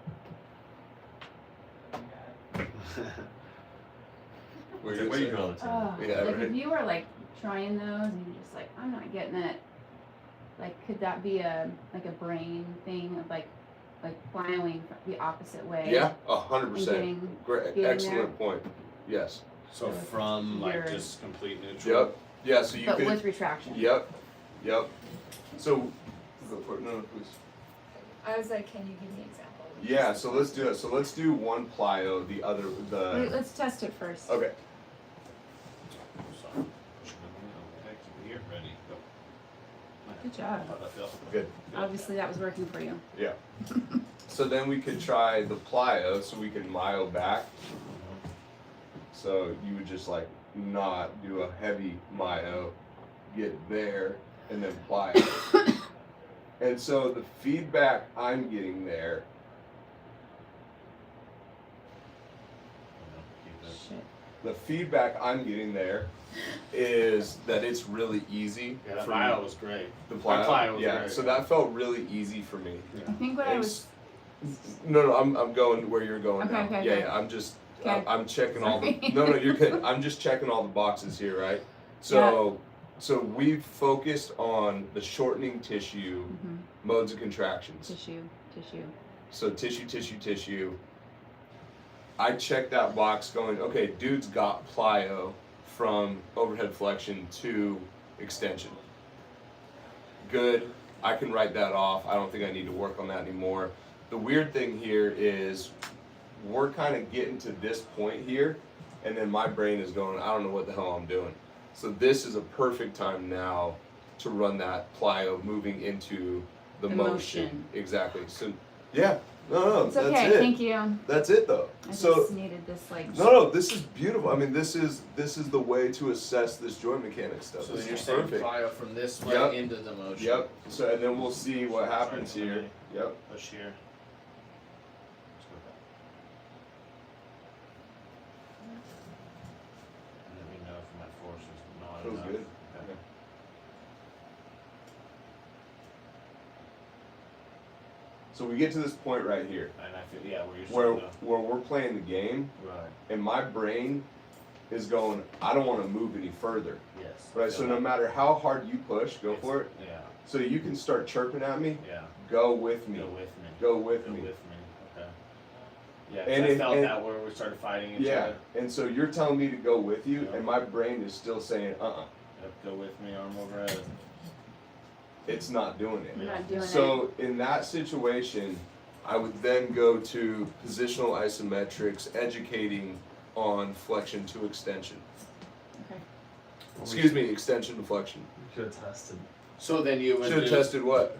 What are you doing? oh, Yeah, like right. if you were like trying those and you're just like, I'm not getting it, like could that be a like a brain thing of like plowing the opposite way? Yeah, And 100%. getting Great, getting there. excellent point. Yes. So from like Your- just complete neutral. Yep. Yeah. So you but could. with retraction. Yep. Yep. So, go for it. No, please. I was like, can you give me an example? Yeah. So let's do it. So let's do one plyo, the other Wait, let's test it first. Okay. So, okay, keep it here, ready, go. Good job. How'd that feel? Good. Obviously that was working for you. So then we could try the plyo, so we could mile back. So you would just like not do a heavy myo, get there, and then plyo. And so the feedback I'm getting there, Keep it. Shit. the feedback I'm getting there is that it's really easy Yeah, that for Mayo me. was great. The That plyo was yeah. great, So yeah. that felt really easy for me. I think what I And was No, I'm going where you're going Okay, now. okay, yeah, okay. yeah. I'm just, Okay. I'm checking all the. Sorry. No, you're good. I'm just checking all the boxes here, right? So, so we've focused on the shortening tissue mhm, modes of contractions. tissue. So tissue. I checked that box, going, okay, dude's got plyo from overhead flexion to extension. Good. I can write that off. I don't think I need to work on that anymore. The weird thing here is we're kind of getting to this point here, and then my brain is going, I don't know what the hell I'm doing. So this is a perfect time now to run that plyo moving into the The motion. motion. Exactly. So yeah, no, It's that's okay, it. thank you. That's it though. I So just needed this like no, this is beautiful. I mean, this is the way to assess this joint mechanics stuff. So This then you're is saying perfect. plyo from this way Yep. into the motion. Yep. So and then we'll see what happens Sorry, here. Yep. Push here. Let's go back. And let me know if my force is not Feels enough. good. Okay. So we get to this point right here And I feel, yeah, where you're where starting to. where we're playing the game, Right. and my brain is going, I don't want to move any further. Yes. Right. So no matter how hard you push, go for it. Yeah. So you can start chirping at me. Yeah. Go with me. Go with me. Go with Go me. with me. Okay. Yeah, 'cause And I it- felt and- that where we started fighting each Yeah. other. And so you're telling me to go with you, Yeah. and my brain is still saying, Yep, go with me, arm over head. it's not doing it. I'm not doing it. So in that situation, I would then go to positional isometrics, educating on flexion to extension. Okay. Excuse me, extension to flexion. Should have tested So then you would Should have do- tested what?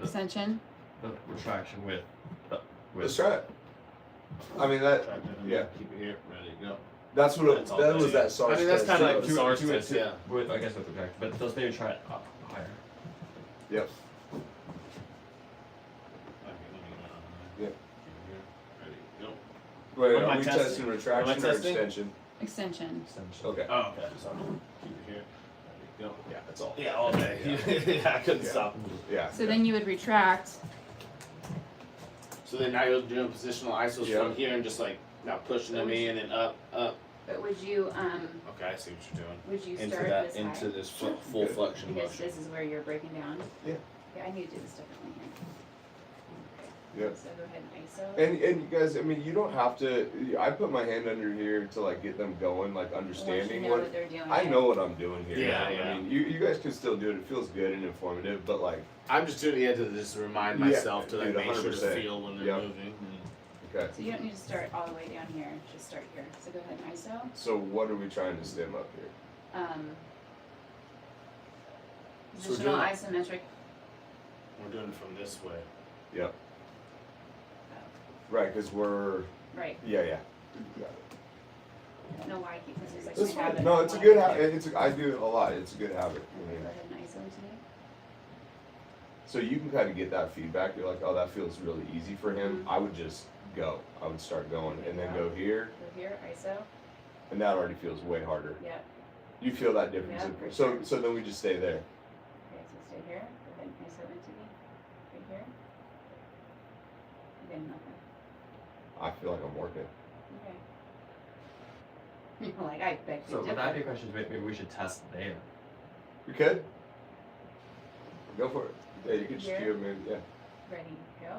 Extension. the retraction with. Let's try it. I mean that. Track it and Yeah. Keep it here, ready, go. That's what. That's all That day, was yeah. that SARS I mean, that's test, kinda too. like the SARS test, yeah. With, I guess with retraction, but those maybe try it up higher. Yep. Okay, let me get on there. Yep. Keep it here, ready, go. Wait, What am are I we testing? testing What retraction am I or testing? extension? Extension. Extension. Okay. Oh, okay, sorry. Keep it here, ready, go. Yeah, that's all. Yeah, all day. Yeah, I couldn't Yeah. stop. Yeah. So then you would retract. So then now you're doing positional isos Yeah. from here and just like now pushing them in and up. But would you Okay, I see what you're doing. would you Into start that, this into high? this full Good. flexion Because motion. this is where you're breaking down. Yeah. Okay, I need to do this differently here. Yep. So go ahead and ISO. And you guys, I mean, you don't have to. I put my hand under here to like get them going, like Once understanding you know what. what they're doing. I know what I'm doing here. Yeah, now. yeah. I mean, you guys can still do it. It feels good and informative, but like, I'm just doing it to just remind Yeah, myself to like dude, make sure to 100%. feel when they're Yep. moving. okay. So you don't need to start all the way down here. Just start here. So go ahead and ISO. So what are we trying to stem up here? So we're Positional doing- isometric. We're doing it from this way. Yep. Right, because we're Right. yeah. Got it. I don't know why I keep this, like That's my habit. fine. No, it's a good habit. I do it a lot. It's a good habit. Okay, go ahead and ISO into me. So you can kind of get that feedback. You're like, oh, that feels really easy for him. I would just go. I would start going and then go here, Go here, ISO. and that already feels way harder. Yep. You feel that difference. Yeah, for so sure. so then we just stay there. Okay, so stay here. Go ahead and ISO into me. Right here. Again, nothing. I feel like I'm working. Okay. You're like, I beg to So would that be differ. a question? Maybe we should test there. You could. Go for it. Yeah, you could just Here? do it, maybe. Yeah. Ready, go.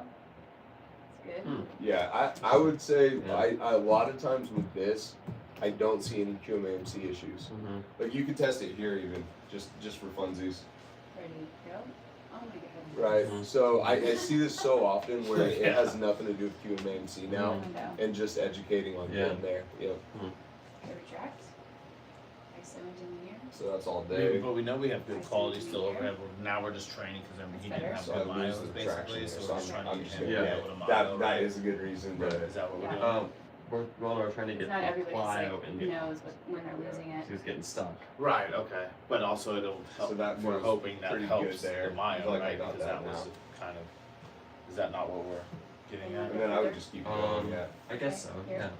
It's good. Hmm. Yeah, I would say Yeah. I a lot of times with this, I don't see any QMAMC issues. Mm-hmm. Like you could test it here even, just for funsies. Ready, go. Oh my god. Right. Mhm. So I see this so often where it Yeah. has nothing to do with QMAMC now, No. and just educating on Yeah. getting there. Yeah. Okay, retract. ISO into here. So that's all day. But we know we have I good see quality what you still mean overhead. Now we're just training because That's he didn't better. have So I good lose miles the basically. traction, So so we're just I'm trying to just get him gonna- to yeah, be able to That mile, that right? is a good reason to. Is that what we're Yeah. doing? We're trying to get Not everybody's plyo like, in here. knows what, when they're losing it. He was getting stuck. Right. Okay. But also it'll help. So that we're feels hoping that pretty helps good there. the mile, I feel like I right? got Because that that was now. kind of. Is that not what we're getting at? And then I would just keep going. Yeah. I guess so. Here. Yeah.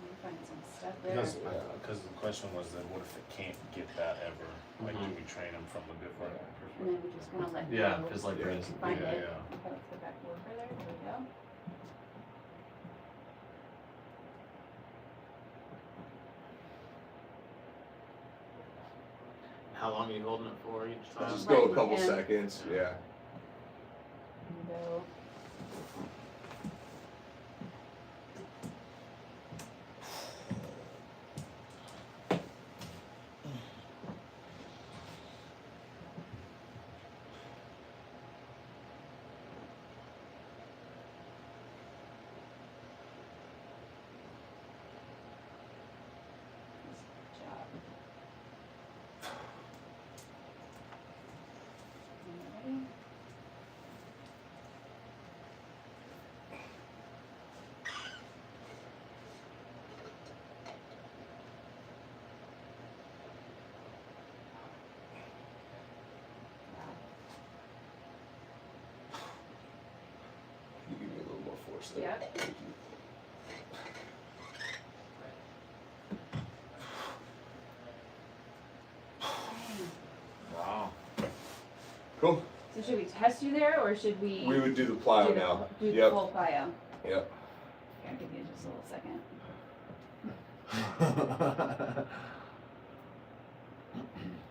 I'm finding some stuff there. Because the question was that what if it can't get that ever? Like, do we train them from a different? And then we just want to let Yeah, go. because like Yeah. there's Find Yeah, it. yeah. Okay, let's go back a little further. There we go. How long are you holding it for each time? Just Right go a with couple him. seconds. Yeah. And go. Good job. Ready? You give me a little more force there. Yep. Thank you. Wow. Cool. So should we test you there, or should we? We would do the plyo do the, now. Do the Yep. full plyo. Yep. Here, I'll give you just a little second.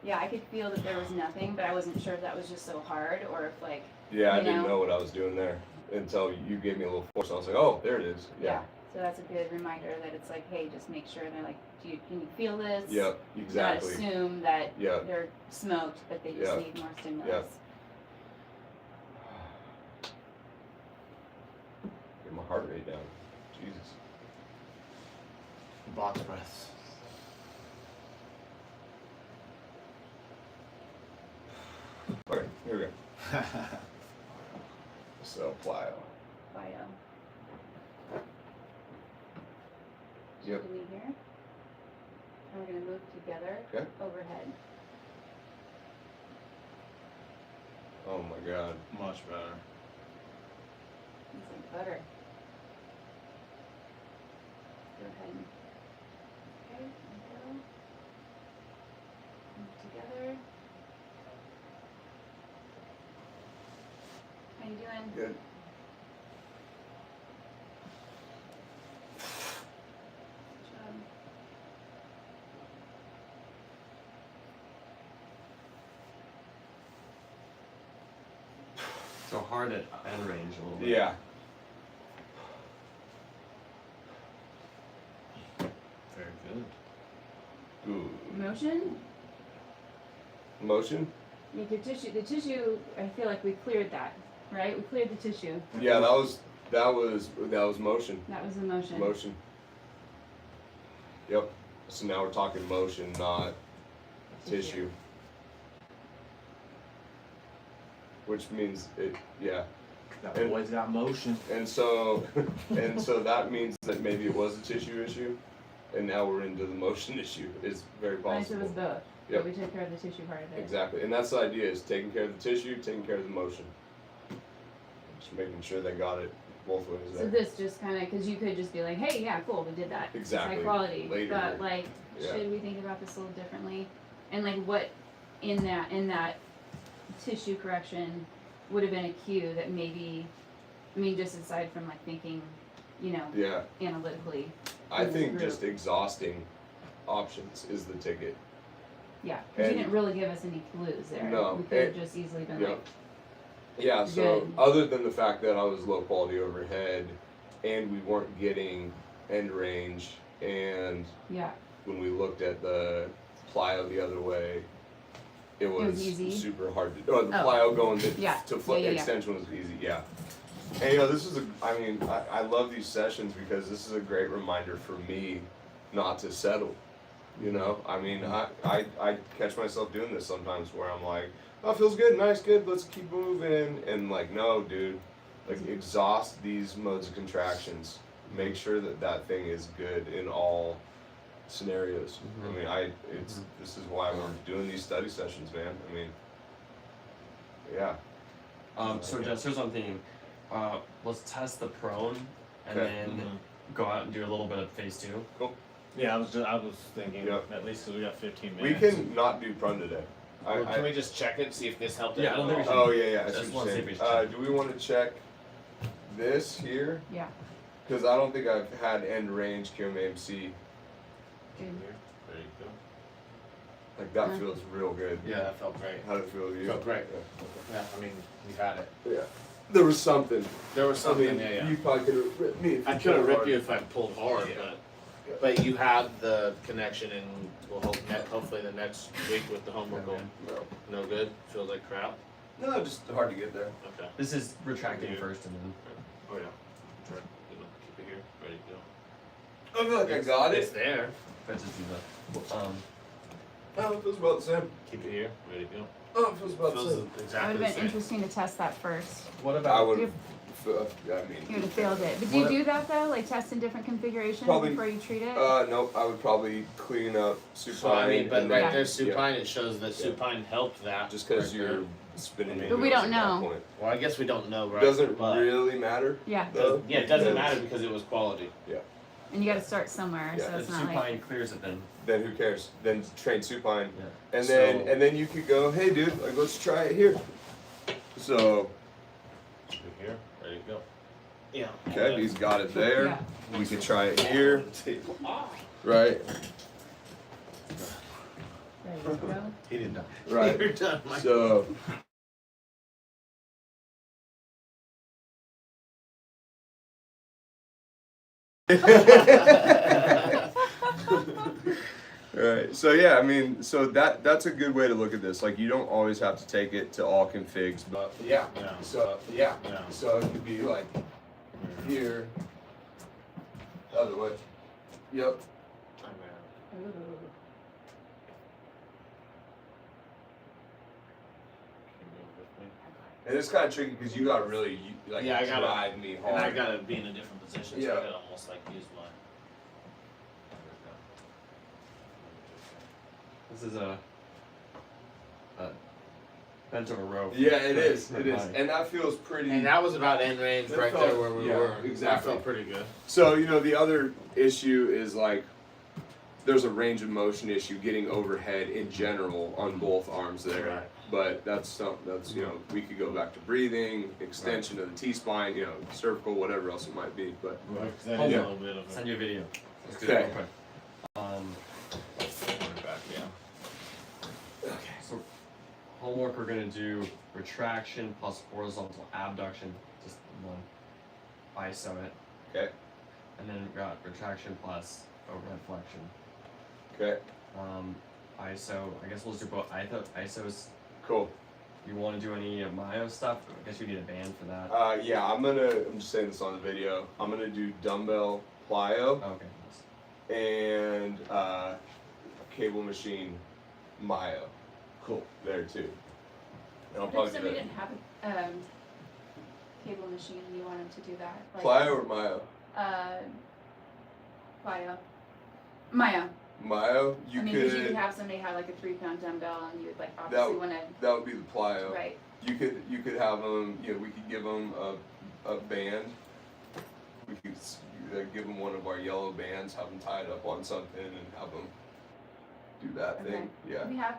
Yeah, I could feel that there was nothing, but I wasn't sure if that was just so hard or if like. Yeah, I You didn't know? know what I was doing there until you gave me a little force. I was like, oh, there it is. Yeah. So that's a good reminder that it's like, hey, just make sure. And they're like, can you feel this? Yep. Exactly. Not assume that Yep. they're smoked, but they just Yeah. need more stimulus. Yeah. Get my heart rate down. Jesus. Box breaths. Okay, here we go. So plyo. Bio. Yep. Should we here? And we're gonna move together. Okay. Overhead. Oh my god. Much better. It's like butter. Go ahead. Okay, and go. Move together. How you doing? Good. Good job. So hard at end range a little bit. Yeah. Very good. Good. Motion? Motion? The tissue, I feel like we cleared that, right? We cleared the tissue. Yeah, that was motion. That was the motion. Motion. Yep. So now we're talking motion, not tissue. Which means it, yeah. That And- boy's got motion. And so that means that maybe it was a tissue issue, and now we're into the motion issue. Is very Nice, it possible. was both. Yep. But we took care of the tissue part of it. Exactly, and that's the idea: is taking care of the tissue, taking care of the motion. Just making sure they got it both ways So there. this just kind of, because you could just be like, hey, yeah, cool, we did that. Exactly. It's high quality. Later. But like, Yeah. should we think about this a little differently? And like, what in that tissue correction would have been a cue that maybe, I mean, just aside from like thinking, you know, Yeah, analytically. I As a think group. just exhausting options is the ticket. Yeah, because you And- didn't really give us any clues there. No, We could have and- just easily been yeah. like, Yeah, so Good. other than the fact that I was low quality overhead, and we weren't getting end range, and yeah, when we looked at the plyo the other way, it was easy? super hard to. Oh, the Oh. plyo going to, Yeah. to flip Yeah, yeah, yeah. extension was easy. Yeah. And you know, this is a. I mean, I love these sessions because this is a great reminder for me not to settle. You know, I mean, I catch myself doing this sometimes where I'm like, oh, feels good, nice, good, let's keep moving, and like, no, dude, like exhaust these modes of contractions. Make sure that that thing is good in all scenarios. I mean, this is why we're doing these study sessions, man. I mean, yeah. So Jess, here's what I'm thinking. Let's test the prone, and Okay. then go out and do a little bit of phase 2. Yeah, I was thinking Yep. at least 'cause we got 15 We minutes. can not do prone today. Well, can we just check it and see if this helped? Yeah, I don't think we should. Oh yeah, I Just see what wanna you're see if we saying. should Do we want to check this here? yeah, Because I don't think I've had end range QMAMC. good. There you go. Like that Mm. feels real good. Yeah, that felt great. How did it feel to you? Felt great. Yeah. Yeah, I mean, you had it. Yeah. There was something. There was something. I mean, yeah, yeah. you probably could have ripped me. If I you could have pulled ripped hard. you if I pulled hard, Yeah. but you had the connection, and we'll hopefully the next week with the homework will No. no good. Feels like crap. No, just hard to get there. Okay. This is retracting Yeah. first, and then Oh yeah. Try. Keep it here. Ready to go. I feel like I got It's it. there. let's just do that. Oh, it feels about the same. Keep it here. Ready to go. Oh, it feels about the Feels same. It exactly would the have been same. interesting to test that first. What I about? would You have. I mean. would have failed it. But do you What- do that though? Like test in different configurations Probably- before you treat it? Nope. I would probably clean up supine. So I mean, but and right then- there's yeah. supine. It shows that Yeah. supine helped that. Just because right you're there. spinning. But your we wheels don't at that know. point. Well, I guess we don't know, right? Doesn't But- really matter. Yeah, Though, Yeah, it doesn't because matter because it was quality. and you got to start somewhere, Yeah. so If it's not supine like clears it, then Then who cares? Then train supine. Yeah. And So- then you could go, hey dude, like let's try it here. So Keep it here. Ready to go. Yeah. okay, he's got it there. Yeah. We could try it here. Right. ready to go. He didn't die. Right. You're done, Mike. So Right. So yeah, I mean, so that's a good way to look at this. Like you don't always have to take it to all configs, but yeah. Yeah. So yeah. Yeah. So it could be like here, the other way. Yep. Ooh. And it's kind of tricky because you got really like Yeah, I gotta- drive me hard. And I gotta be in a different position, so Yeah. I gotta almost like use my. this is a bent over rope. Yeah, it is. for It is, mine. and that feels pretty. And that was about end range, That right felt- there where we yeah, were. exactly. That felt pretty good. So you know the other issue is like there's a range of motion issue getting overhead in general on both arms there. Right. But that's you know we could go back to breathing, extension of the T spine, you know cervical, whatever else it might be. But Right. 'Cause that Hold is a on. little bit of a. Send you a video. Let's do Okay. it real quick. Back, yeah. So homework, we're gonna do retraction plus horizontal abduction, just one. ISO it. Okay. And then we've got retraction plus overhead flexion. okay, ISO, I guess we'll just do both ISOs. cool. You wanna do any Myo stuff? I guess we need a band for that. Yeah, I'm just saying this on the video. I'm gonna do dumbbell plyo Okay, nice. and cable machine myo. Cool. There too. And I'll What probably if do somebody that. didn't have cable machine and you want him to do that. Like, Plyo or Mayo? Plyo. Maya. Mayo, I mean, because you could have somebody have like a 3-pound dumbbell and you would like obviously want to. that would be the plyo. Right. You could have them. You know, we could give them a band. We could give them one of our yellow bands, have them tied up on something, and have them do that Okay. thing. Yeah. We have.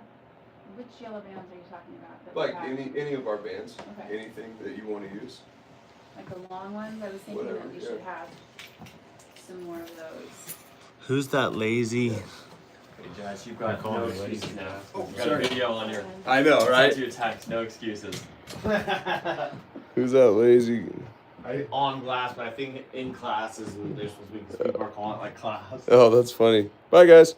Which yellow bands are you talking about? That we Like have? any of our bands, Okay. anything that you want to use. Like the long ones. I was thinking Whatever, that we yeah. should have some more of those. Who's that lazy? Hey Josh, you've got Call no me lazy. excuses now. Oh, You've got sorry. a video on your. I know, Sent you a text, no excuses. Who's that lazy? On glass, but I think in classes they're supposed to be, people are calling it like class. Oh, that's funny. Bye, guys.